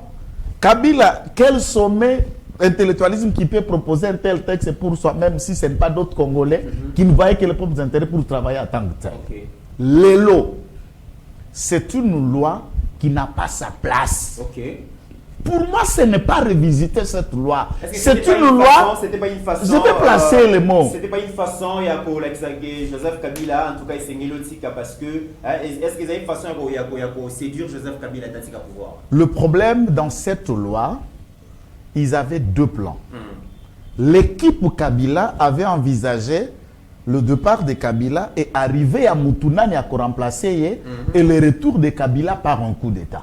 Kabila, quel sommet intellectualisme qui peut proposer un tel texte pour soi, même si ce n'est pas d'autres Congolais qui ne voyaient que les propres intérêts pour travailler à tant que tel. L'élo, c'est une loi qui n'a pas sa place. Pour moi, ce n'est pas revisiter cette loi. C'est une loi. C'était pas une façon. Je vais placer les mots. C'était pas une façon. Il y a pour Joseph Kabila, en tout cas, il s'est mis parce que. Est-ce qu'il y a une façon pour séduire Joseph Kabila à pouvoir? Le problème dans cette loi, ils avaient deux plans. l'équipe Kabila avait envisagé le départ de Kabila et arriver à Moutounani à remplacer et le retour de Kabila par un coup d'État.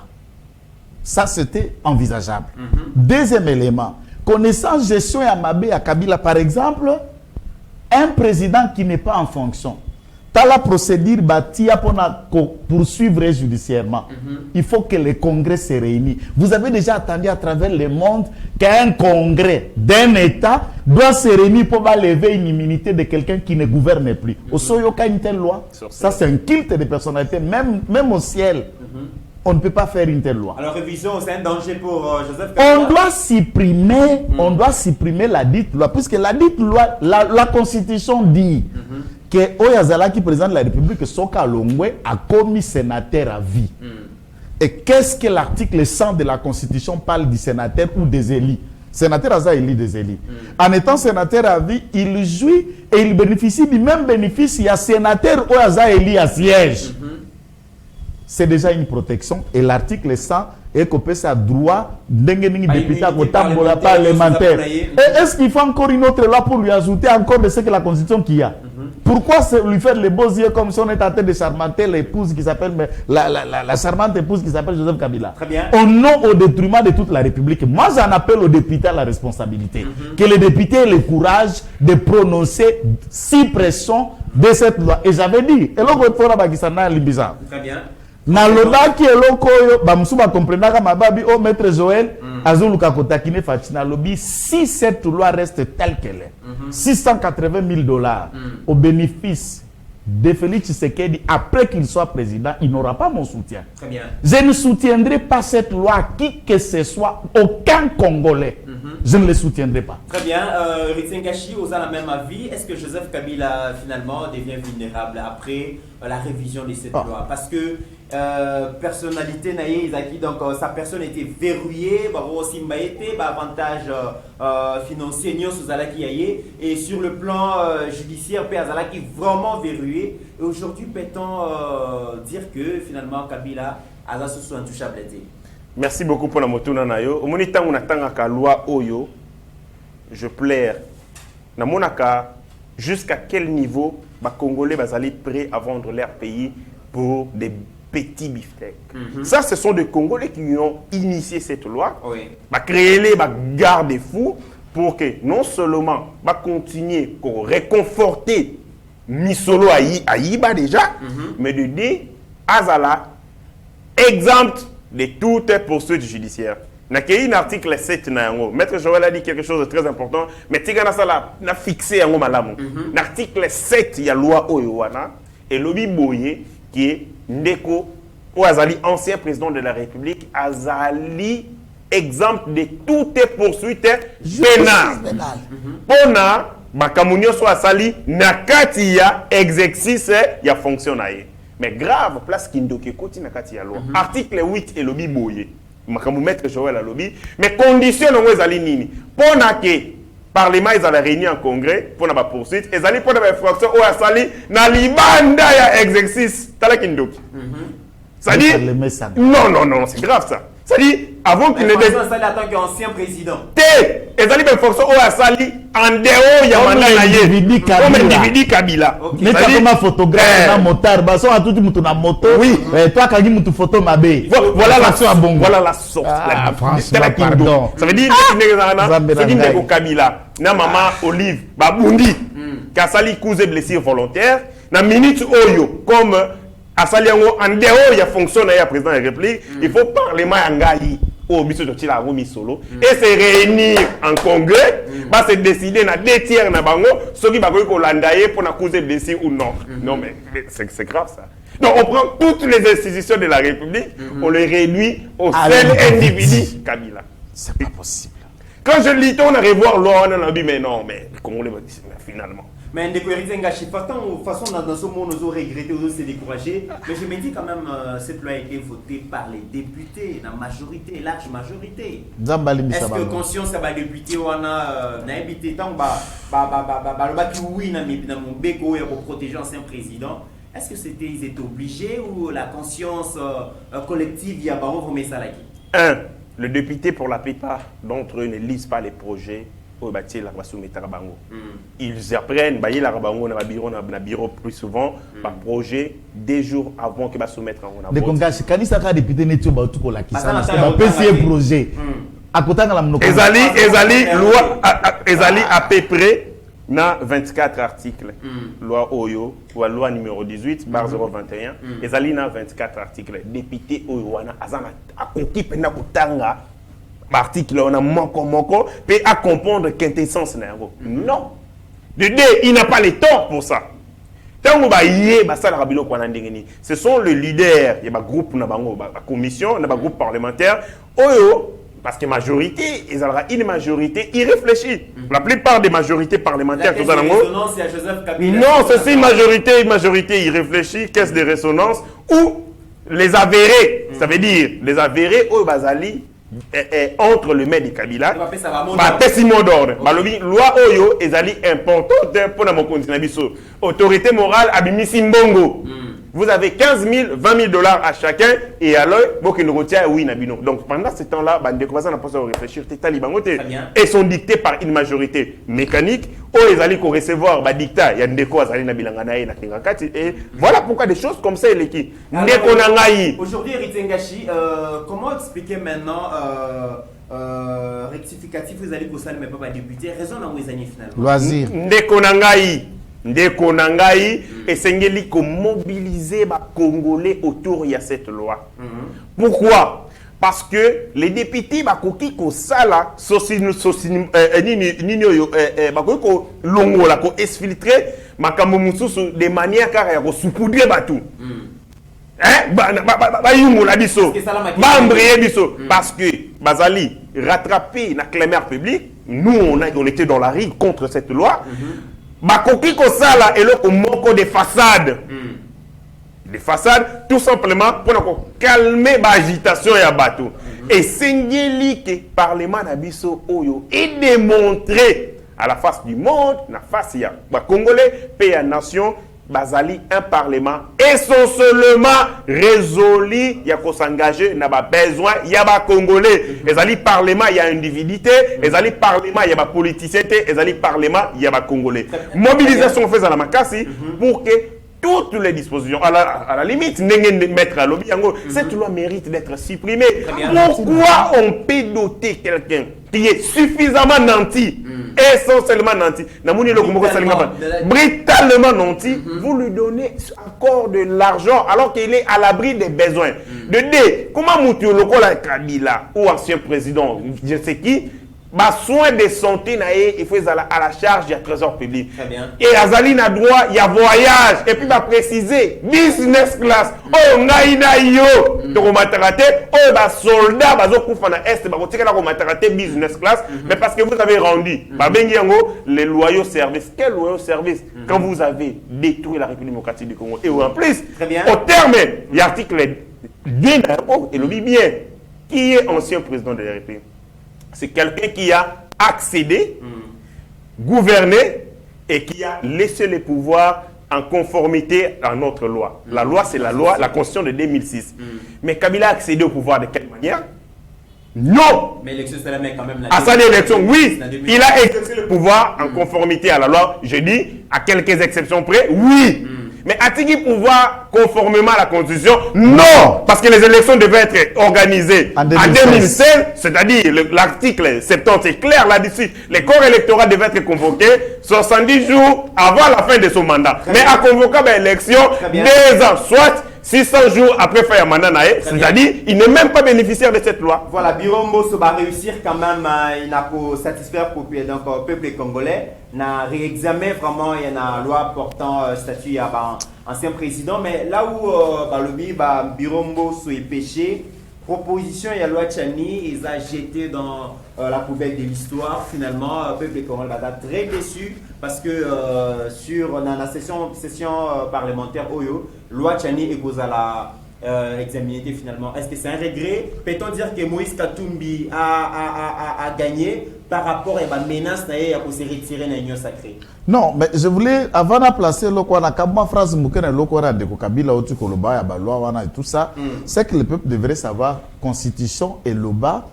Ça, c'était envisageable. Deuxième élément, connaissant gestion et Amabé à Kabila, par exemple, un président qui n'est pas en fonction, tu as la procédure bâtie pour poursuivre judiciairement. Il faut que le congrès se réunisse. Vous avez déjà attendu à travers le monde qu'un congrès d'un État doit se réunir pour lever une immunité de quelqu'un qui ne gouverne plus. Au Soyoka, une telle loi, ça c'est un culte de personnalité, même au ciel. On ne peut pas faire une telle loi. Alors, révision, c'est un danger pour Joseph Kabila. On doit supprimer la dite loi, puisque la dite loi, la Constitution dit que Oyazala qui présente la République, Soka Longwe, a commis sénateur à vie. Et qu'est-ce que l'article 100 de la Constitution parle du sénateur ou des élus? Sénateur Aza élit des élus. En étant sénateur à vie, il jouit et il bénéficie du même bénéfice. Il y a sénateur Oyaza élit à siège. C'est déjà une protection. Et l'article 100 est coupé sa droit d'enguening député à parlementaire. Et est-ce qu'il faut encore une autre loi pour lui ajouter encore de ce que la Constitution qu'il y a? Pourquoi lui faire les beaux yeux comme si on était en train de charmenter l'épouse qui s'appelle la charmante épouse qui s'appelle Joseph Kabila? Très bien. Au nom, au détriment de toute la République. Moi, j'en appelle aux députés à la responsabilité. Que les députés aient le courage de prononcer suppression de cette loi. Et j'avais dit, et l'autre fois, Très bien. Naloba qui est lokoyo bamsuba comprendaka mababi au maître Joël azuluka kotakine fatina lobby si cette loi reste telle qu'elle est 680 000 $ au bénéfice de Félix Tshisekedi après qu'il soit président, il n'aura pas mon soutien. Très bien. Je ne soutiendrai pas cette loi à qui que ce soit, aucun Congolais. Je ne le soutiendrai pas. Très bien. Ritsengashi, vous avez la même avis. Est-ce que Joseph Kabila finalement devient vulnérable après la révision de cette loi? Parce que personnalité naïe Izaki, donc sa personne était verrouillée, aussi avantage financier et sur le plan judiciaire, qui vraiment verrouillé. Et aujourd'hui, peut-on dire que finalement Kabila a ce intouchable? Merci beaucoup pour la motuna nayo. Au moni tangu natanga ka loi oyo, je plaire. Na monaka jusqu'à quel niveau les Congolais bazali prêts à vendre leur pays pour des petits beefsteaks. Ça, ce sont des Congolais qui ont initié cette loi, créer les garde-fous pour que non seulement continuer à réconforter Misolo Aïba déjà, mais de dire Azala exempt de toute poursuite judiciaire. Il y a un article 7, Maître Joël a dit quelque chose de très important, mais Tigana Sala n'a fixé un malamu. L'article 7, il y a la loi Oyoana, et Lobi Boye, qui est Ndeko, ou Azali, ancien président de la République, Azali, exemple de toutes poursuites pénales. Pona, Bakamunyo soit Azali, Nakati ya exercice, ya fonctionnaire. Mais grave, place Kindoke Koti Nakati ya loi. Article 8 et Lobi Boye. Makamu Maître Joël à lobby, mais condition non ezali nini pour que parlement ils allaient réunir en congrès pour la poursuite et allaient pour la infraction au asali na libanda ya exercice talakindoki. Ça dit non c'est grave ça. Ça dit avant qu'il ne attend qu'ancien président. Et allaient faire fonction au asali en dehors ya mandat na ye comme individu Kabila. Mais tu as comme photographe na motard baso a tout mutu na moto. Oui. Toi quand mutu photo mabe. Voilà l'action à bongo. Voilà la sorte. Pardon. Ça veut dire c'est dit Kabila na maman Olive Babundi kasali cause blessure volontaire na minute oyo comme asali yango en dehors ya fonction na ya président de la République, il faut parlement ngai au biso de tila ngomi solo et se réunir en congrès va se décider na 2/3 na bango soki ba ko landaye pour na cause blessure ou non. Non mais c'est grave ça. Donc on prend toutes les institutions de la République, on les réduit au seul individu Kabila. C'est pas possible. Quand je lis, on a revoir l'or, on a dit mais non, mais comment on les va dire finalement. Mais de façon dans ce monde, nous avons regretté, nous avons découragé. Mais je me dis quand même, cette loi a été votée par les députés, la majorité, large majorité. Est-ce que conscience à les députés, on a habité tant pour protéger l'ancien président? Est-ce que ils étaient obligés ou la conscience collective y a ça? Le député, pour la plupart d'entre eux, ne lisent pas les projets au bâti la soumettre à bango. Ils apprennent bah il la bango na bureau plus souvent par projet 2 jours avant que va soumettre en de congashi kanisa ka député netu ba tout ko la kisana ba PC projet akotanga la mnoko ezali à peu près na 24 articles loi oyo ou loi numéro 18 bar 021 ezali na 24 articles député oyo wana azana akoki pena kotanga article on a moko peut à comprendre quintessence na yango non de deux il n'a pas le temps pour ça tango ba yé ba sala rabilo ko na ndengeni ce sont les leaders il y a groupe na bango ba commission na ba groupe parlementaire oyo parce que majorité ils aura une majorité irréfléchie la plupart des majorités parlementaires que non c'est une majorité irréfléchie caisse de résonance ou les avérés ça veut dire les avérés oyo bazali entre le maire de Kabila, loi oyo ezali importante pour na mokonzi na biso. Autorité morale abimisi mbongo. Vous avez 15 000, 20 000 dollars à chacun et alors vous qui nous retient oui nabino. Donc pendant ce temps-là, bande de n'a pas à réfléchir et sont dictés par une majorité mécanique. Ou ils allaient recevoir ba dictat il y a des quoi azali na bilanga na na kingakati et voilà pourquoi des choses comme ça les qui aujourd'hui Ritengashi comment expliquer maintenant rectificatif vous allez pousser mais pas député raison na wezani finalement loisir ndeko nangai esengeli ko mobiliser ba congolais autour de cette loi pourquoi parce que les députés bakoki ko sala bakoki ko longola ko exfiltrer makambo mususu de manière car ya ko soupoudrer batou ba yungola biso ba embrayer biso parce que bazali rattrapé na clameur publique nous on était dans la rue contre cette loi bakoki ko sala eloko moko de façade des façades, tout simplement pour calmer l'agitation et bateau. Et singeli que parlement nabiso oyo et démontrer à la face du monde, na face ya Congolais, pays à nation, bazali un parlement essentiellement résolu, il y a qu'on s'engager, n'a pas besoin, il y a ba Congolais, les ali parlement, il y a individualité, les ali parlement, il y a ba politicien, les ali parlement, il y a ba Congolais. Mobilisation fait à la makasi pour que toutes les dispositions, à la limite, mettre à lobby, cette loi mérite d'être supprimée. Pourquoi on peut doter quelqu'un qui est suffisamment nanti, essentiellement nanti, brutalement nanti, vous lui donnez encore de l'argent alors qu'il est à l'abri des besoins. De deux, comment Moutou Lokola Kabila ou ancien président, je sais qui, soin de santé il faut à la charge du trésor public. Et Azali na droit il y a voyage et puis préciser business class oh ngaina yo to matarate oh soldat bazokufa na est bakotika na matarate business class mais parce que vous avez rendu bengi yango les loyaux services. Quel loyaux service quand vous avez détruit la République démocratique du Congo et en plus au terme de l'article 2 et le bien qui est ancien président de la République. C'est quelqu'un qui a accédé, gouverné et qui a laissé les pouvoirs en conformité à notre loi. La loi, c'est la loi, la constitution de 2006. Mais Kabila a accédé au pouvoir de quelle manière? Non. Mais l'élection, c'est la même quand même. À sa élection, oui. Il a exercé le pouvoir en conformité à la loi. Je dis, à quelques exceptions près, oui. Mais a-t-il pouvoir conformément à la Constitution? Non. Parce que les élections devaient être organisées en 2016, c'est-à-dire l'article 70 est clair là-dessus. Les corps électoraux devaient être convoqués 70 jours avant la fin de son mandat. Mais à convoquer l'élection 2 ans, soit 600 jours après faire un mandat, c'est-à-dire il n'est même pas bénéficiaire de cette loi. Voilà, Birombo va réussir quand même, il n'a pas satisfaire le peuple congolais. Na réexamen vraiment il y a une loi portant statut à ancien président, mais là où le Birombo est péché, proposition il y a loi Tchani, ils ont jeté dans la poubelle de l'histoire. Finalement, le peuple congolais va être très déçu parce que sur la session parlementaire Oyo, loi Tchani est cause à la examiner finalement. Est-ce que c'est un regret? Peut-on dire que Moïse Katumbi a gagné par rapport à la menace de se retirer de l'Union sacrée? Non, mais je voulais, avant de placer le quoi, la phrase Moukene Lokora de Kabila Otukoloba, et tout ça, c'est que le peuple devrait savoir Constitution et Loba.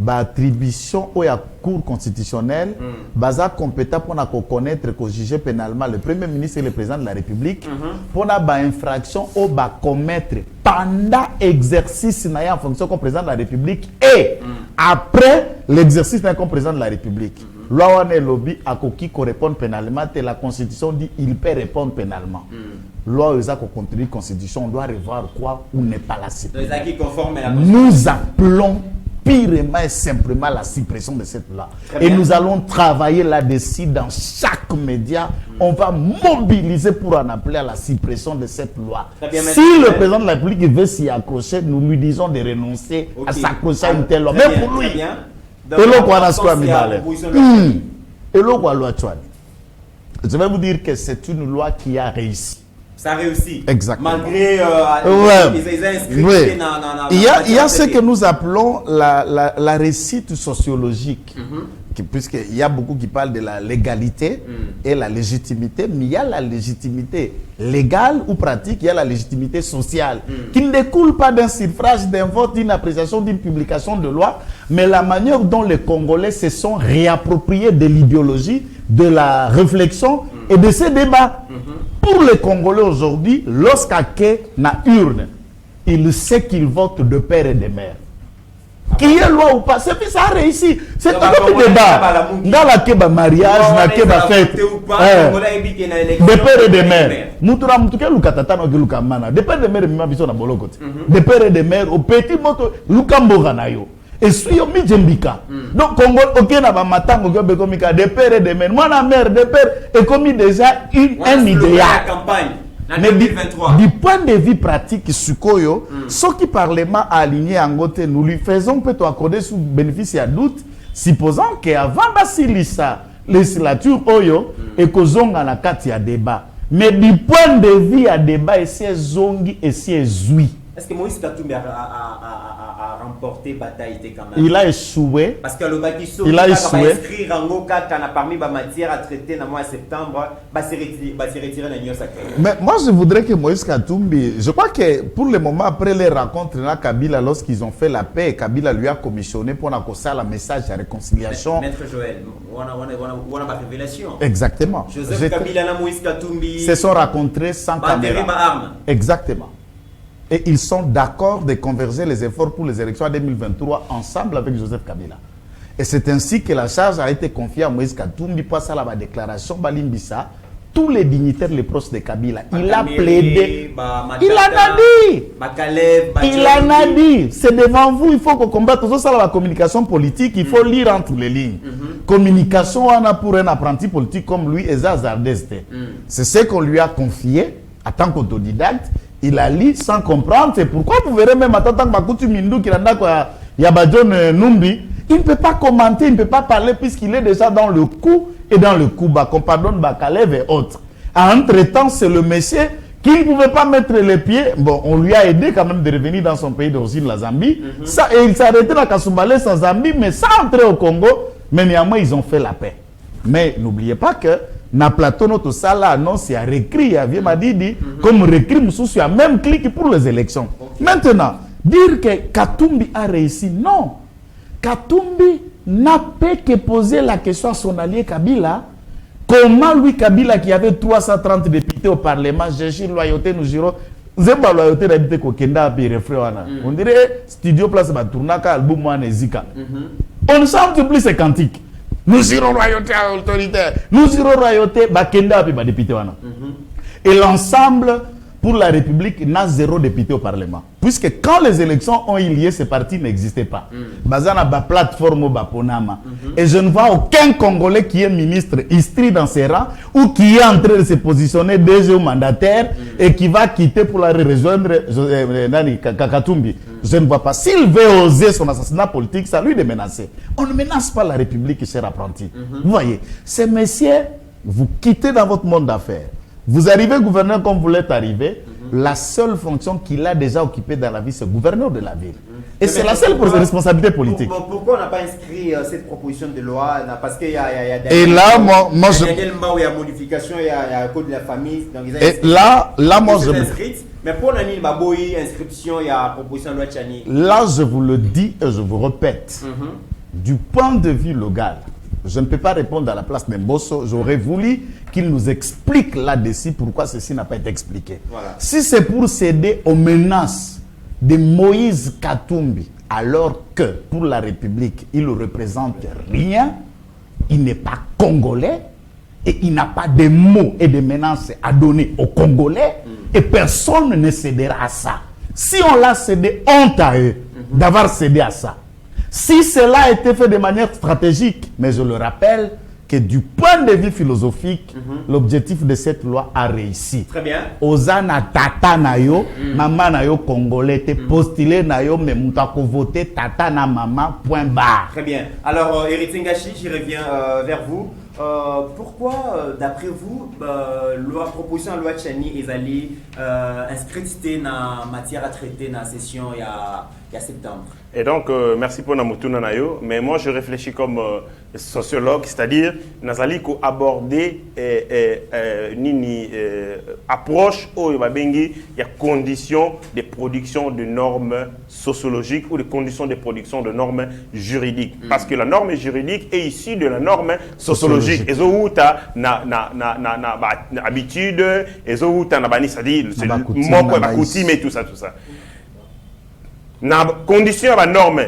attribution ou la Cour constitutionnelle, baza compétent pour connaître que juger pénalement le Premier ministre et le Président de la République pour la infraction ou commettre pendant l'exercice en fonction comme Président de la République et après l'exercice comme Président de la République. Loi on est lobby à qui correspond pénalement et la Constitution dit il peut répondre pénalement. Loi aux a contre la Constitution, on doit revoir quoi ou n'est pas la suppression. Nous appelons purement et simplement la suppression de cette loi. Et nous allons travailler là-dessus dans chaque média. On va mobiliser pour en appeler à la suppression de cette loi. Si le président de la République veut s'y accrocher, nous lui disons de renoncer à s'accrocher à une telle loi. Même pour lui. Je vais vous dire que c'est une loi qui a réussi. Ça réussit. Exactement. Malgré les inscrits. Il y a ce que nous appelons la réussite sociologique. Puisqu'il y a beaucoup qui parlent de la légalité et la légitimité, mais il y a la légitimité légale ou pratique, il y a la légitimité sociale, qui ne découle pas d'un suffrage, d'un vote, d'une appréciation, d'une publication de loi, mais la manière dont les Congolais se sont réappropriés de l'idéologie, de la réflexion et de ces débats. Pour les Congolais aujourd'hui, lorsqu'à na urne, il sait qu'il vote de père et de mère. Qu'il y ait loi ou pas, c'est puis ça a réussi. C'est tout le débat. Dans la keba mariage, dans la keba fête, de père et de mère. Moutoura moutoura lukatata no lukamana. De père et de mère, mima biso na bolokote. De père et de mère, au petit moto lukamboga na yo. Et suis au Midjembika. Donc, Congo, ok, na ba matango komika de père et de mère. Moi, la mère de père est commis déjà un idéal. Mais du point de vue pratique, Sukoyo, ce qui parlement a aligné en côté, nous lui faisons peut-être accorder sous bénéfice à doute, supposant qu'avant Basilissa, législature Oyo, et que Zonga na kati ya débat. Mais du point de vue à débat, et c'est Zongi et c'est Zoui. Est-ce que Moïse Katumbi a remporté bataille quand même? Il a échoué. Parce que le Bakiso, il a échoué. Inscrit Rangoka parmi les matières à traiter dans le mois de septembre, va se retirer dans l'Union sacrée. Mais moi, je voudrais que Moïse Katumbi, je crois que pour le moment, après les rencontres avec Kabila, lorsqu'ils ont fait la paix, Kabila lui a commissionné pour annoncer le message de réconciliation. Maître Joël, on a ma révélation. Exactement. Joseph Kabila et Moïse Katumbi se sont rencontrés sans caméra. Exactement. Et ils sont d'accord de converger les efforts pour les élections en 2023 ensemble avec Joseph Kabila. Et c'est ainsi que la charge a été confiée à Moïse Katumbi pour ça la déclaration Balimbissa. Tous les dignitaires, les proches de Kabila, il a plaidé. Il en a dit. Il en a dit. C'est devant vous, il faut qu'on combatte. Tout ça, la communication politique, il faut lire entre les lignes. Communication, on a pour un apprenti politique comme lui, Eza Zardeste. C'est ce qu'on lui a confié en tant qu'autodidacte. Il a lu sans comprendre. C'est pourquoi vous verrez même à tant que Makutu Mindou qui y a Badjon Numbi, il ne peut pas commenter, il ne peut pas parler puisqu'il est déjà dans le coup et dans le coup bas, qu'on pardonne Bakalev et autres. Entre-temps, c'est le monsieur qui ne pouvait pas mettre les pieds. Bon, on lui a aidé quand même de revenir dans son pays d'origine, la Zambie. Ça, et il s'est arrêté à Kasumbalé sans Zambie, mais sans entrer au Congo. Mais néanmoins, ils ont fait la paix. Mais n'oubliez pas que na plateau notre salle annonce a réécrit à Madidi comme réécrit il y a même clic pour les élections. Maintenant, dire que Katumbi a réussi, non. Katumbi n'a pas que poser la question à son allié Kabila. Comment lui, Kabila, qui avait 330 députés au Parlement, j'ai loyauté, nous girons. Zemba loyauté d'habiter Kokenda et refrain. On dirait studio place Batournaka, album Zika. On ne sent plus ces cantiques. Nous irons royauté autoritaire. Nous irons royauté Bakenda et député. Et l'ensemble pour la République n'a zéro député au Parlement. Puisque quand les élections ont eu lieu, ces partis n'existaient pas. Bazana ba plateforme au Baponama. Et je ne vois aucun Congolais qui est ministre inscrit dans ses rangs ou qui est en train de se positionner déjà mandataire et qui va quitter pour la rejoindre Katumbi. Je ne vois pas. S'il veut oser son assassinat politique, ça lui de menacer. On ne menace pas la République, cher apprenti. Vous voyez, ces messieurs, vous quittez dans votre monde d'affaires. Vous arrivez gouverneur comme vous l'êtes arrivé. La seule fonction qu'il a déjà occupée dans la vie, c'est gouverneur de la ville. Et c'est la seule responsabilité politique. Pourquoi on n'a pas inscrit cette proposition de loi? Parce qu'il y a et là, moi il y a modification, il y a un code de la famille. Donc et là, moi, Mais pour l'année, il inscription, il y a proposition de loi Tchani. Là, je vous le dis et je vous répète, du point de vue légal, je ne peux pas répondre à la place d'Mbosso. J'aurais voulu qu'il nous explique là-dessus pourquoi ceci n'a pas été expliqué. Voilà. Si c'est pour céder aux menaces de Moïse Katumbi, alors que pour la République, il ne représente rien, il n'est pas congolais et il n'a pas de mots et de menaces à donner aux Congolais et personne ne cédera à ça. Si on l'a cédé, honte à eux d'avoir cédé à ça. Si cela a été fait de manière stratégique, mais je le rappelle que du point de vue philosophique, l'objectif de cette loi a réussi. Très bien. Ozana tata na yo, maman na yo congolais, te postulé na yo, mais moutako voté tata na maman, point barre. Très bien. Alors, Eric Ngashi, j'y reviens vers vous. Pourquoi, d'après vous, la proposition de loi Tchani est allée inscrite dans la matière à traiter dans la session il y a septembre? Et donc, merci pour Namutuna Nayo, mais moi je réfléchis comme sociologue, c'est-à-dire, Nazali ko aborder nini approche où il y a conditions de production de normes sociologiques ou des conditions de production de normes juridiques. Parce que la norme juridique est issue de la norme sociologique. Et où tu as habitude, et où tu as c'est-à-dire, c'est le mot, la coutume et tout ça, tout ça. Na condition à la norme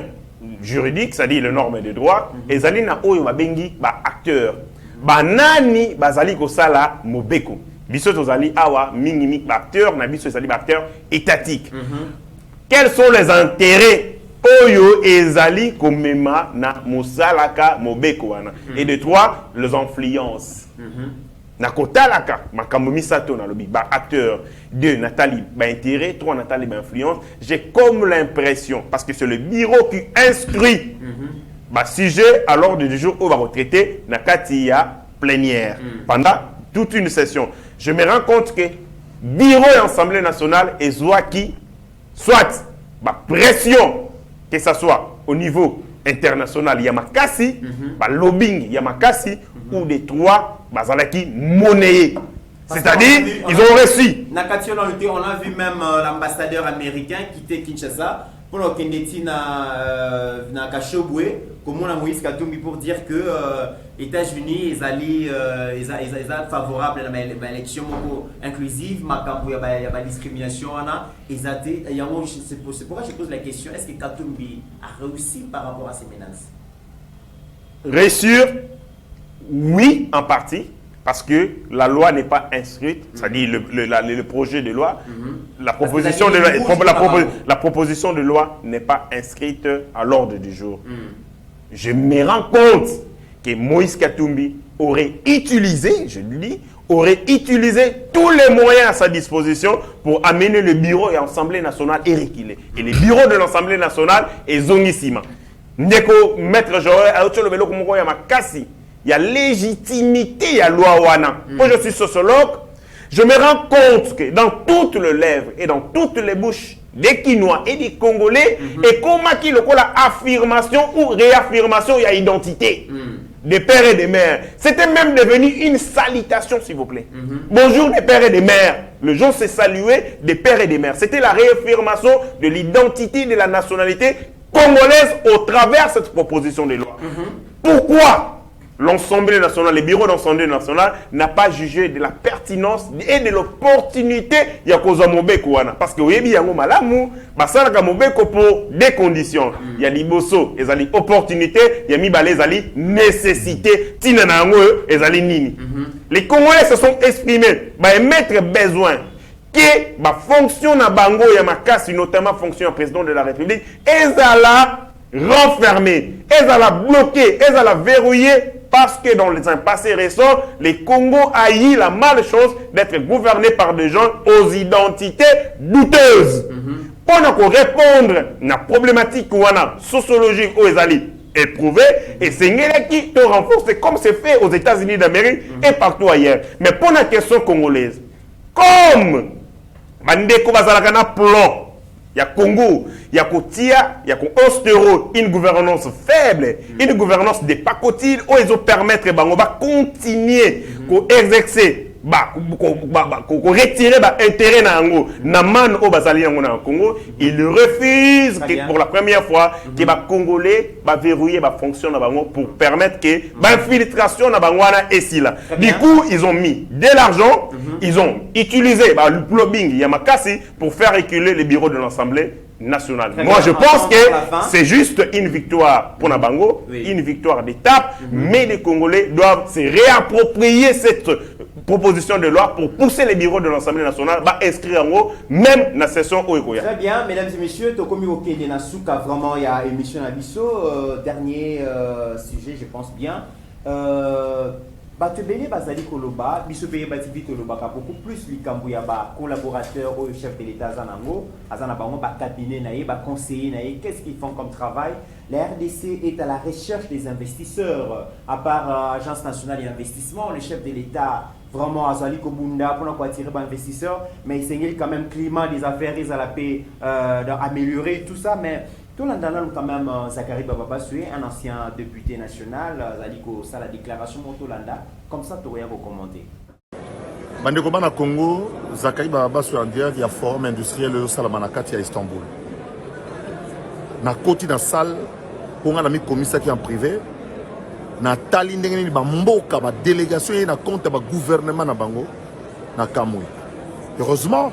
juridique, c'est-à-dire les normes de droit, et zali na oyo babengi ba acteur. Ba nani bazali ko sala mobeko. Biso tozali awa mingi ba acteur na biso zali ba acteur étatique. Quels sont les intérêts oyo ezali komema na mosalaka mobeko wana? Et de trois, les influences. Nakotalaka, makambo misato na lobi, ba acteur, deux, Nathalie, ba intérêt, trois, Nathalie, ba influence. J'ai comme l'impression, parce que c'est le bureau qui instruit, ba sujet à l'ordre du jour où va retraiter, nakati ya plénière, pendant toute une session. Je me rends compte que bureau et Assemblée nationale est soit ba pression, que ce soit au niveau international, Yamakasi, ba lobbying, Yamakasi, ou des trois, Bazalaki monnaie. C'est-à-dire, ils ont reçu. On a vu même l'ambassadeur américain quitter Kinshasa pour le Kendeti na Kashobwe, comme on a Moïse Katumbi pour dire que les États-Unis sont favorables à l'élection inclusive, il y a discrimination. C'est pourquoi je pose la question, est-ce que Katumbi a réussi par rapport à ces menaces? Réussir, oui, en partie, parce que la loi n'est pas inscrite, c'est-à-dire le projet de loi, la proposition de loi n'est pas inscrite à l'ordre du jour. Je me rends compte que Moïse Katumbi aurait utilisé, je le dis, aurait utilisé tous les moyens à sa disposition pour amener le bureau et l'Assemblée nationale et reculer. Et le bureau de l'Assemblée nationale est zongissima. Ndeko, maître Joël, il y a légitimité à la loi wana. Moi, je suis sociologue. Je me rends compte que dans toutes les lèvres et dans toutes les bouches des Quinois et des Congolais, et comment qu'il y a affirmation ou réaffirmation, il y a identité des pères et des mères. C'était même devenu une salutation, s'il vous plaît. Bonjour des pères et des mères. Le jour s'est salué des pères et des mères. C'était la réaffirmation de l'identité de la nationalité congolaise au travers de cette proposition de loi. Pourquoi l'Assemblée nationale, le bureau de l'Assemblée nationale n'a pas jugé de la pertinence et de l'opportunité de la Mobeko wana? Parce que oui, il y a un Mobeko pour des conditions. Il y a l'Iboso, il y a l'opportunité, il y a Mibale, il y a nécessité, les Congolais se sont exprimés, mettre besoin que la fonction na bango ya makasi, notamment fonction président de la République, ils allaient renfermer, ils allaient bloquer, ils allaient verrouiller. Parce que dans les passés récents, les Congo a eu la malchance d'être gouverné par des gens aux identités douteuses. Pour nous répondre à la problématique sociologique aux Ezali éprouvée, et c'est qui te renforce comme c'est fait aux États-Unis d'Amérique et partout ailleurs. Mais pour la question congolaise, comme Bandeko Bazalakana plan, il y a Congo, il y a Kotia, il y a Ostero, une gouvernance faible, une gouvernance de pacotille où ils ont permettre de continuer à exercer retirer l'intérêt na man au basali en Congo, il refuse que pour la première fois que les Congolais verrouiller la fonction pour permettre que l'infiltration na bangwana est si là. Du coup, ils ont mis de l'argent, ils ont utilisé le lobbying Yamakasi pour faire reculer les bureaux de l'Assemblée nationale. Moi, je pense que c'est juste une victoire pour Nabango, une victoire d'étape, mais les Congolais doivent se réapproprier cette proposition de loi pour pousser les bureaux de l'Assemblée nationale à inscrire en haut, même dans la session Oekoya. Très bien, mesdames et messieurs, Tokomi Okende Nasuka, vraiment, il y a émission Abisso. Dernier sujet, je pense bien. Batebele Bazali Koloba, Bisobeye Bativi Koloba, beaucoup plus Likambu Yaba, collaborateur au chef de l'État Zanango, Azanabango, cabinet Naïe, conseiller Naïe, qu'est-ce qu'ils font comme travail? La RDC est à la recherche des investisseurs, à part l'Agence nationale d'investissement, le chef de l'État, vraiment Azali Kobunda, pour attirer des investisseurs, mais il s'engage quand même le climat des affaires, ils ont la paix, d'améliorer tout ça, mais. Tout le monde quand même Zakari Bababasoué, un ancien député national, Zaliko, ça la déclaration Motolanda, comme ça tu aurais commenter. Bandeko bana Congo, Zakari Bababasoué en direct, il y a forum industriel au Salamanakati à Istanbul. Na côté dans salle, on a mis commissaire qui en privé, na tali ndengeni ba mboka ba délégation et na compte ba gouvernement na bango na Kamui. Heureusement,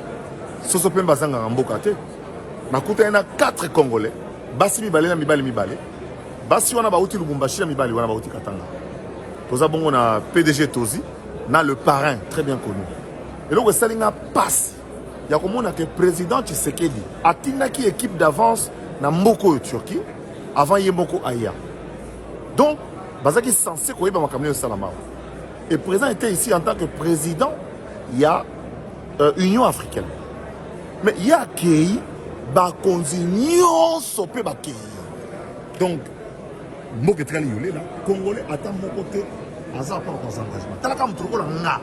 ce sont pas bazanga mboka te. Na côté il y a 4 Congolais. Basi mibale na mibale mibale. Basi wana bauti Lubumbashi na mibale wana bauti Katanga. Toza bongo na PDG Tozi, na le parrain très bien connu. Et donc salinga passe. Ya komona que président Tshisekedi atinaki équipe d'avance na mboko Turquie avant yemoko aya. Donc bazaki censé koyeba makamyo salama. Et président était ici en tant que président, il y a Union africaine. Mais il y a qui donc, moko etikali yole là, Congolais attend mon côté, hasard par rapport aux engagements. Talaka mutruko la nga.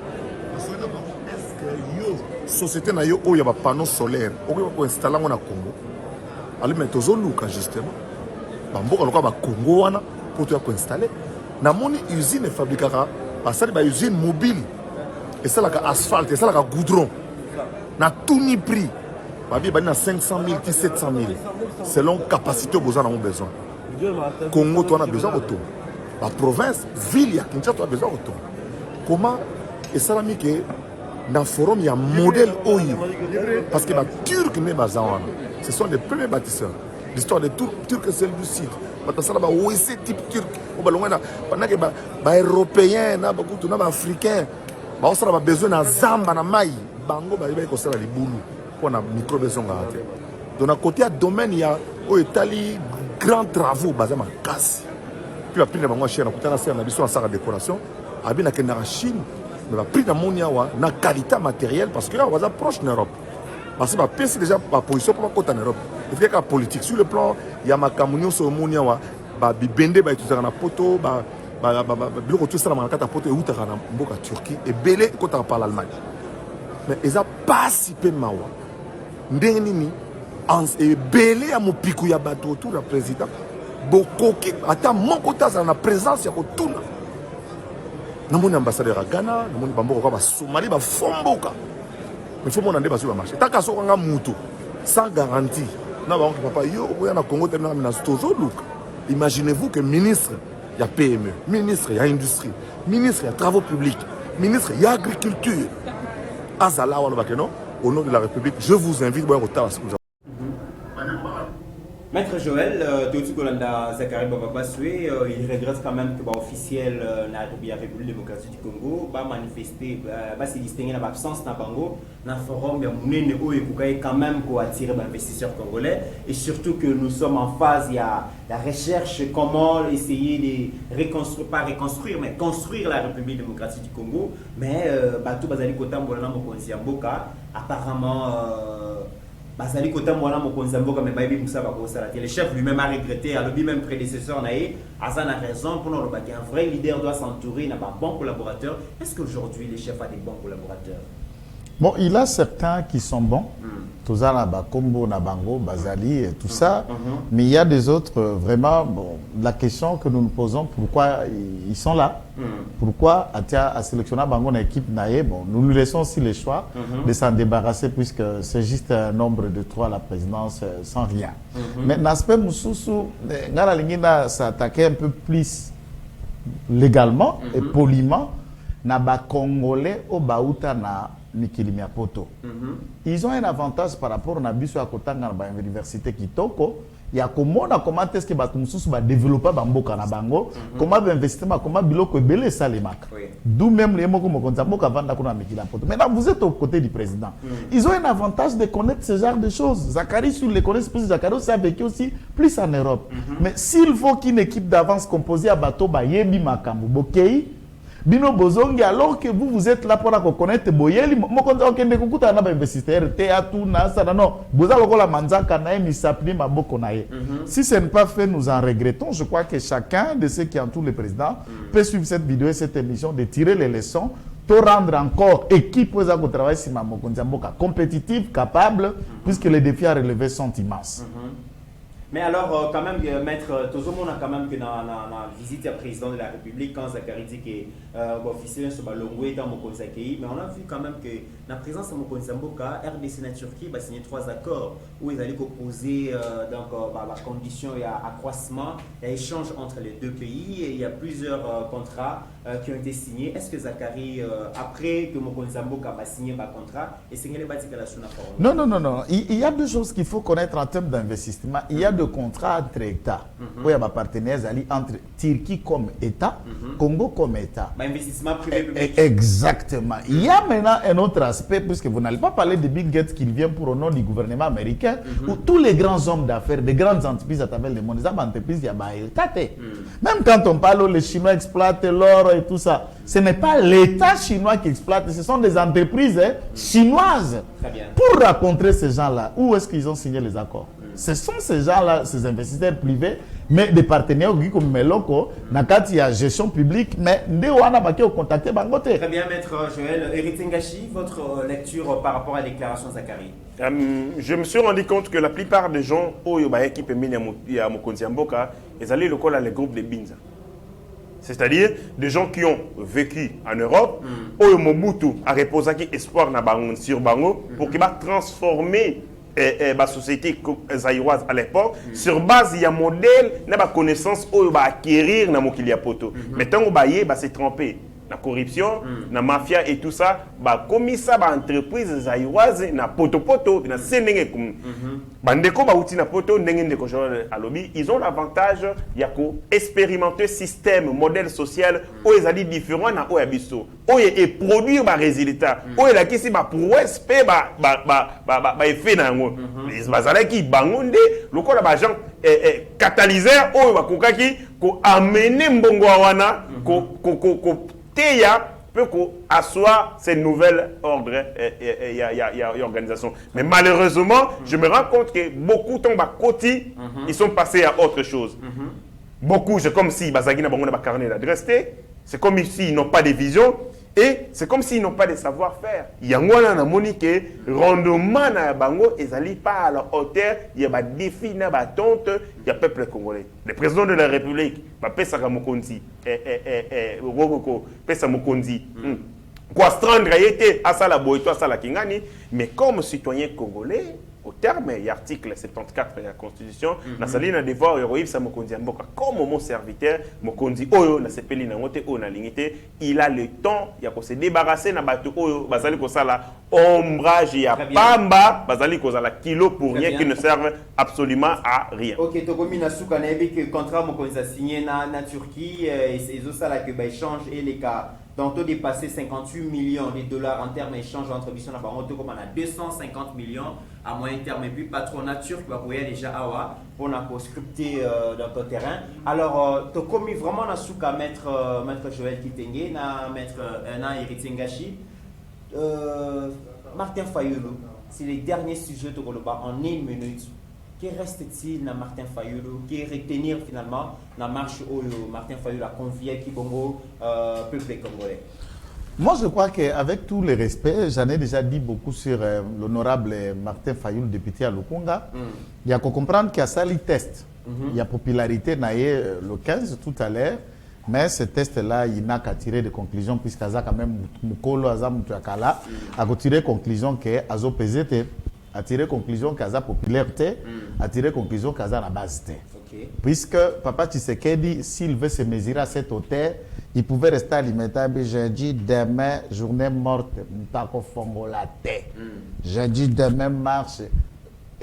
Est-ce que yo société na yo o ya ba panneau solaire, o ko installer na Congo. Ali metozo luka justement. Ba mboka loka ba Congo wana pour to installer. Na moni usine fabriquera, ba sali ba usine mobile. Et ça la asphalte, et ça la goudron. Na tout ni prix. Il y a 500 000, 700 000. Selon la capacité que vous avez besoin. Congo, tu as besoin de tout. La province, ville, il y a Kinshasa, tu as besoin de tout. Comment? Et ça, dans le forum, il y a un modèle OI. Parce que les Turcs, ce sont les premiers bâtisseurs. L'histoire des Turcs, c'est celle du site. Ça, c'est type turc. Pendant que les Européens, les Africains, ils ont besoin de Zamba, de Maï. Bango, ils ont besoin de Liboulou. On a micro-besoin. Donc, à côté du domaine, il y a des grands travaux basés sur la casse. Puis, après, on a la décoration. Il y a la Chine. On a pris la qualité matérielle parce que là, on est proche de l'Europe. Parce que c'est déjà la position pour la en Europe. Il y a la politique. Sur le plan, il y a ma camunion sur le monde. Il y a des poteaux. Il y a tout ça dans la poteau. Il y a la Turquie. Et belé quand on parle l'Allemagne. Mais ils n'ont pas si peu de mawa. Ndengini, et belé à mon pico ya bateau autour du président. Bokoki, attends, mon côté, dans la présence, il y a tout. Nous avons un ambassadeur à Ghana, nous avons un Somalie, nous avons un Fomboka. Mais il faut que nous ayons un marché. Tant que nous avons un mouton, sans garantie, nous avons un papa, nous avons un Congo, nous avons un Stozo. Imaginez-vous que ministre, il y a PME, ministre, il y a industrie, ministre, il y a travaux publics, ministre, il y a agriculture. Au nom de la République, je vous invite à voter. Maître Joël, Théotique Olanda Zakari Bababasoué, il regrette quand même que l'officiel de la République démocratique du Congo va manifester, va se distinguer dans l'absence d'un Bango, dans le forum, il y a quand même pour attirer les investisseurs congolais. Et surtout que nous sommes en phase, il y a la recherche, comment essayer de reconstruire, pas reconstruire, mais construire la République démocratique du Congo. Mais tout Bazali Kotam Bolana Mokonzi Mboka, apparemment. Le chef lui-même a regretté, a le même prédécesseur, Azan a raison, pour nous, un vrai leader doit s'entourer d'un bon collaborateur. Est-ce qu'aujourd'hui, le chef a des bons collaborateurs? Bon, il a certains qui sont bons, Tozana Bakombo, Nabango, Bazali et tout ça. Mais il y a des autres, vraiment, bon, la question que nous nous posons, pourquoi ils sont là? Pourquoi à sélectionner Bango dans l'équipe Naé? Bon, nous lui laissons aussi le choix de s'en débarrasser puisque c'est juste un nombre de 3 à la présidence sans rien. Mais l'aspect Moussoussou, Ngala Lingina s'attaquait un peu plus légalement et poliment na ba Congolais au Baouta na Mikili Miapoto. Ils ont un avantage par rapport à Nabiso à Kotanga na université Kitoko. Il y a comment est-ce que Batumsusu va développer Bamboka na Bango, comment va investir, comment biloko belé salemaka. D'où même les mots comme Konzamboka vanda kuna Mikili Miapoto. Maintenant vous êtes aux côtés du président. Ils ont un avantage de connaître ce genre de choses. Zachary sur les connaît plus, Zachary aussi a vécu aussi plus en Europe. Mais s'il faut qu'une équipe d'avance composée à Bato Bayebi Makambu Bokei Bino Bozongi, alors que vous êtes là pour connaître Boyeli, Mokonza Okende Kukuta na investisseur, théâtre, Nasa, non, Boza Lokola Manzaka Nae, Misapli, Maboko Nae. Si ce n'est pas fait, nous en regrettons. Je crois que chacun de ceux qui entourent le président peut suivre cette vidéo et cette émission, de tirer les leçons, pour rendre encore équipe aux travail si Mokonza Mboka compétitive, capable, puisque les défis à relever sont immenses. Mais alors, quand même, Maître Tozomon a quand même que dans la visite au président de la République, quand Zachary dit que officiel sur Balongwe dans Mokonzakei, mais on a vu quand même que la présence de Mokonzamboka, RDC et la Turquie va signer 3 accords où ils allaient proposer la condition et accroissement et échange entre les deux pays. Et il y a plusieurs contrats qui ont été signés. Est-ce que Zachary, après que Mokonzamboka va signer un contrat, et c'est les bâtis que la Chine a Non, non, non, non. Il y a 2 choses qu'il faut connaître en termes d'investissement. Il y a de contrats entre États. Où il y a des partenaires entre Turquie comme État, Congo comme État. Investissement privé public. Exactement. Il y a maintenant un autre aspect, puisque vous n'allez pas parler de Bill Gates qui vient pour au nom du gouvernement américain, où tous les grands hommes d'affaires, des grandes entreprises à travers le monde, les entreprises, il y a même quand on parle où les Chinois exploitent l'or et tout ça, ce n'est pas l'État chinois qui exploite, ce sont des entreprises chinoises. Très bien. Pour rencontrer ces gens-là, où est-ce qu'ils ont signé les accords? Ce sont ces gens-là, ces investisseurs privés, mais des partenaires comme Meloko, il y a gestion publique, mais Ndewana Baki ont contacté Bangote. Très bien, Maître Joël. Eric Ngashi, votre lecture par rapport à la déclaration de Zachary? Je me suis rendu compte que la plupart des gens, qui étaient à Mokonziamboka, ils allaient le groupe de Binza. C'est-à-dire des gens qui ont vécu en Europe, où Mobutu a reposé espoir sur Bango pour qu'il va transformer la société zaïroise à l'époque, sur base il y a un modèle, il y a une connaissance où il va acquérir dans Mokilia Poto. Mais tant que s'est trompé, la corruption, la mafia et tout ça, comme ça, l'entreprise zaïroise, na poto, na sénéné comme bandeko bauti na poto, ndeko alobi, ils ont l'avantage ya ko expérimenter système, modèle social, où ils allaient différents na oyabiso, où et produire ba résultat, où il a qui si ba prouesse pe ba effet na ngo. Les bazala qui bangonde, lokola ba gens catalyseur où ba kokaki ko amener mbongo wana ko Teya peut asseoir ces nouvelles ordres et organisations. Mais malheureusement, je me rends compte que beaucoup de temps, ils sont passés à autre chose. Beaucoup, c'est comme si Bazagina Bango n'a pas carnet d'adresse, c'est comme s'ils n'ont pas de vision et c'est comme s'ils n'ont pas de savoir-faire. Il y a un monique rendement na Bango et ça n'est pas à la hauteur, il y a des défis, na tonte, il y a peuple congolais. Le président de la République, Pesa Mokonzi, Pesa Mokonzi, quoi strandre été à ça la boito, à ça la kingani, mais comme citoyen congolais, au terme, il y a l'article 74 de la Constitution, na salina devoir héroïque sa Mokonzi Mboka comme mon serviteur, Mokonzi Oyo na sepeli na ngote o na lingité, il a le temps il y a se débarrasser na bato Oyo bazali ko sala ombrage ya pamba bazali ko sala kilo pour rien qui ne servent absolument à rien. OK, Tokomi na suka na yebi que contrat Mokonzi a signé na Turquie et ça sala que ba échange et les cas tantôt dépassé 58 millions de dollars en termes d'échange entre Bisson et Baronto, comme on a 250 millions à moyen terme. Et puis, patronat turc va pouvoir déjà Awa pour scripter dans ton terrain. Alors, tu as commis vraiment dans souka maître Joël Kitenge, maître Eric Ngashi, Martin Fayulu, c'est les derniers sujets de Goloba en 1 minute. Que reste-t-il dans Martin Fayulu? Qui retenir finalement la marche où Martin Fayulu a convié Kibongo, peuple congolais? Moi, je crois qu'avec tout le respect, j'en ai déjà dit beaucoup sur l'honorable Martin Fayoul, député à Lukunga. Il y a qu'à comprendre qu'il y a ça, les tests. Il y a popularité, le 15 tout à l'heure. Mais ce test-là, il n'a qu'à tirer des conclusions, puisqu'il y a quand même Mukolo, Azamutrakala, à tirer des conclusions que Azo pesete, à tirer conclusion qu'il y a popularité, à tirer conclusion qu'il y a la base. Puisque Papa Tshisekedi, s'il veut se mesurer à cette hauteur, il pouvait rester alimentaire. J'ai dit demain, journée morte, Mpako Fongo la terre. J'ai dit demain, marche.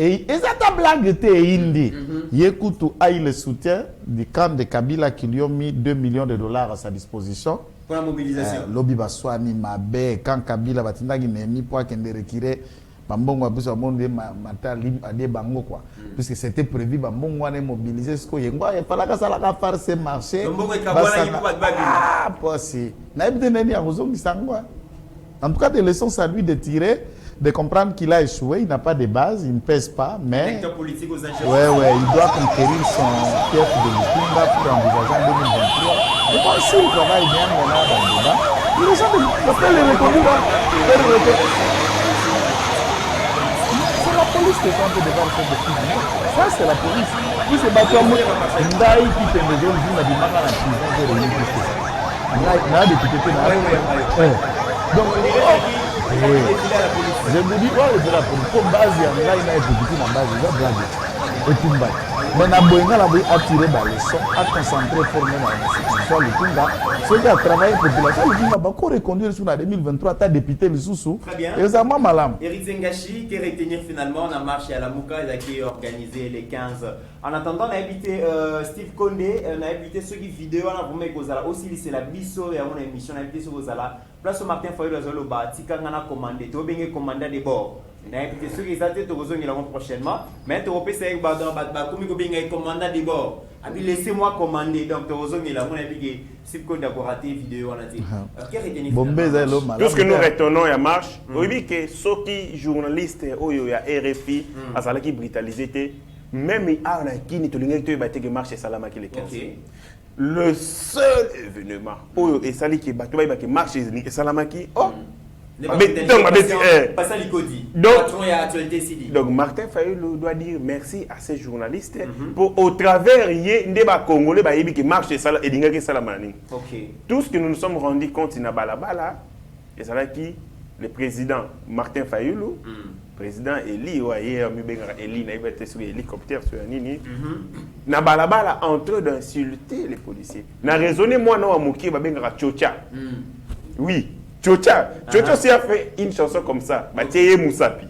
Et ça t'a blague était indi. Yekutu a eu le soutien du camp de Kabila qui lui ont mis 2 millions de dollars à sa disposition. Pour la mobilisation. Lobby Baswani, Mabe, quand Kabila va t'indaguer mis pour qu'il ne retiré. Bambongo a besoin de matali à des bangos quoi. Puisque c'était prévu, Bambongo a mobilisé ce qu'il y a. Il fallait que ça la fasse ce marché. Ah, possible. En tout cas, des leçons à lui de tirer, de comprendre qu'il a échoué, il n'a pas de base, il ne pèse pas, mais il doit conquérir son chef de Lukunga pour envisager en 2023. Et moi, si il travaille bien, on a dans le débat, il est jamais le reconduire. C'est la police qui est en train de voir cette décision. Ça, c'est la police. Puis c'est Batou Ndaï qui te met dans le du Maka la prison de réunir plus que ça. N'a député que donc, je me dis, c'est la police. Comme base, il y a un député dans la base, il va blaguer. Et tout le monde. Mais na boinga la boi attiré dans le son, à concentrer formé dans l'institution, le Kunga. Ceux qui ont travaillé pour population, le Kunga va encore reconduire sur la 2023, t'as député le sous-sous. Très bien. Et ça m'a malam. Eric Zengashi, qui retenir finalement, on a marché à la Mouka, qui est organisé les 15. En attendant, on a invité Steve Condé, on a invité ceux qui vidéo, on a promis que aussi, c'est la bisso et on a émission, on a invité ceux qui place au Martin Fayoul à Zoloba, Tika Ngana commandé, tu as bien commandé des bords. On a invité ceux qui ont été prochainement, mais tu as fait un commandant des bords. Laissez-moi commander, donc tu as dit que c'est qu'on a raté vidéo. Tout ce que nous retenons à marche, vous voyez que ceux qui journalistes, il y a RFI, à ça qui brutalisé, même qui ne marche Salama qui les 15. Le seul événement où et sali qui marche et Salamaki donc Martin Fayoul doit dire merci à ces journalistes pour au travers des Congolais qui marche et Salamani. Tout ce que nous nous sommes rendus compte dans Balabala et Salaki le président Martin Fayoul président Eli Eli n'a pas été sur l'hélicoptère sur Nini na balabala en train d'insulter les policiers na raisonné moi non à Mouki ba benga Tchocha oui Tchocha aussi a fait une chanson comme ça Mathieu Moussapi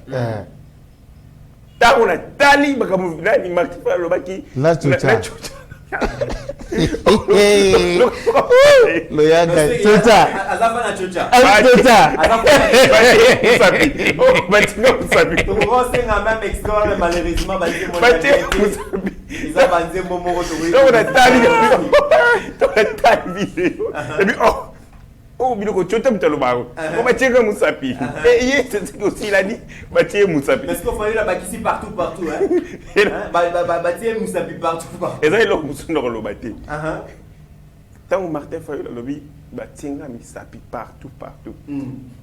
ta on a tali ba comme là ni Martin Fayoul ba ki la Tchocha le yaga Tchocha azafana Tchocha Tchocha tu vois même extra malheureusement ils ont bandé Momo on a tali vidéo et puis oh biloko Tchocha mutaloba on va tirer Moussapi et c'est aussi il a dit va tirer Moussapi parce qu'il fallait la bakisi partout hein bah tirer Moussapi partout et ça il a Moussapi dans le bâti tant Martin Fayoul a lobby batinga Moussapi partout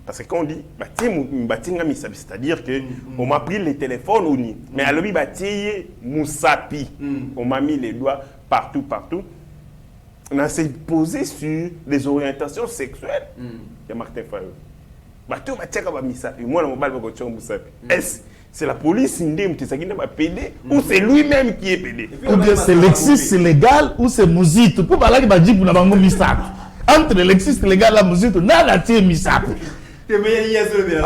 parce que quand on dit batinga Moussapi c'est-à-dire que on m'a pris les téléphones ou ni mais à lobby batier Moussapi on m'a mis les doigts partout on a s'est posé sur les orientations sexuelles de Martin Fayoul. Bateau batiaka ba Moussapi moi na mobile ba ko Moussapi est c'est la police qui n'a pédé ou c'est lui-même qui est pédé. Ou bien c'est l'existe légal ou c'est Mouzito. Pour parler de Badji pour n'avoir Moussapi. Entre l'existe légal et la Mouzito, n'a la tire Moussapi. C'est meilleur hier sur le bien.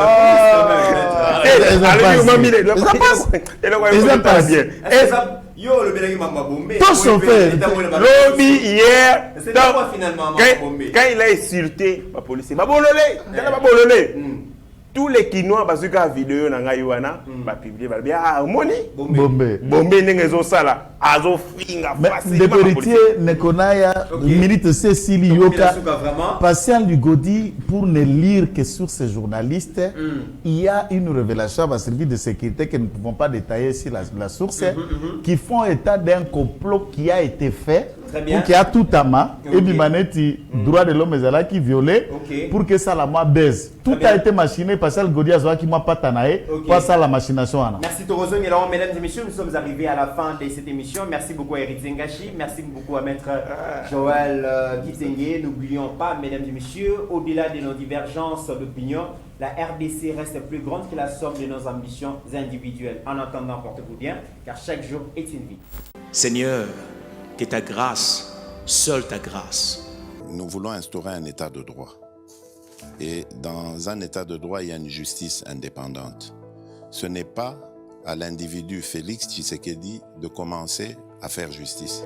Yo le bien m'a bombé. Tout se fait. Lobby hier. C'est quoi finalement quand il a insulté la police, il m'a bololé. Tous les Kinois parce que la vidéo na Yoana va publier va bien moni bombé n'engezo sala azo finga facile de héritier Nekonaya milite Cécile Yoka patient du Godi pour ne lire que sur ces journalistes il y a une révélation à service de sécurité que nous ne pouvons pas détailler sur la source qui font état d'un complot qui a été fait Très bien. Pour qu'il y a tout ama, Ok. et bimaneti, droit de l'homme est là qui violé, Ok. pour que ça la moi baise. Tout bien. a été machiné parce que le Godi a qui m'a pas tanaé, Ok. pas ça la machination. Merci Torozo Ngelon. Mesdames et messieurs, nous sommes arrivés à la fin de cette émission. Merci beaucoup à Eric Zengachi. Merci beaucoup à Maître Joël Kitenge. N'oublions pas, mesdames et messieurs, au-delà de nos divergences d'opinion, la RDC reste plus grande que la somme de nos ambitions individuelles. En attendant, portez-vous bien, car chaque jour est une vie. Seigneur, que ta grâce, seule ta grâce, Nous voulons instaurer un état de droit. Et dans un état de droit, il y a une justice indépendante. Ce n'est pas à l'individu Félix Tshisekedi de commencer à faire justice.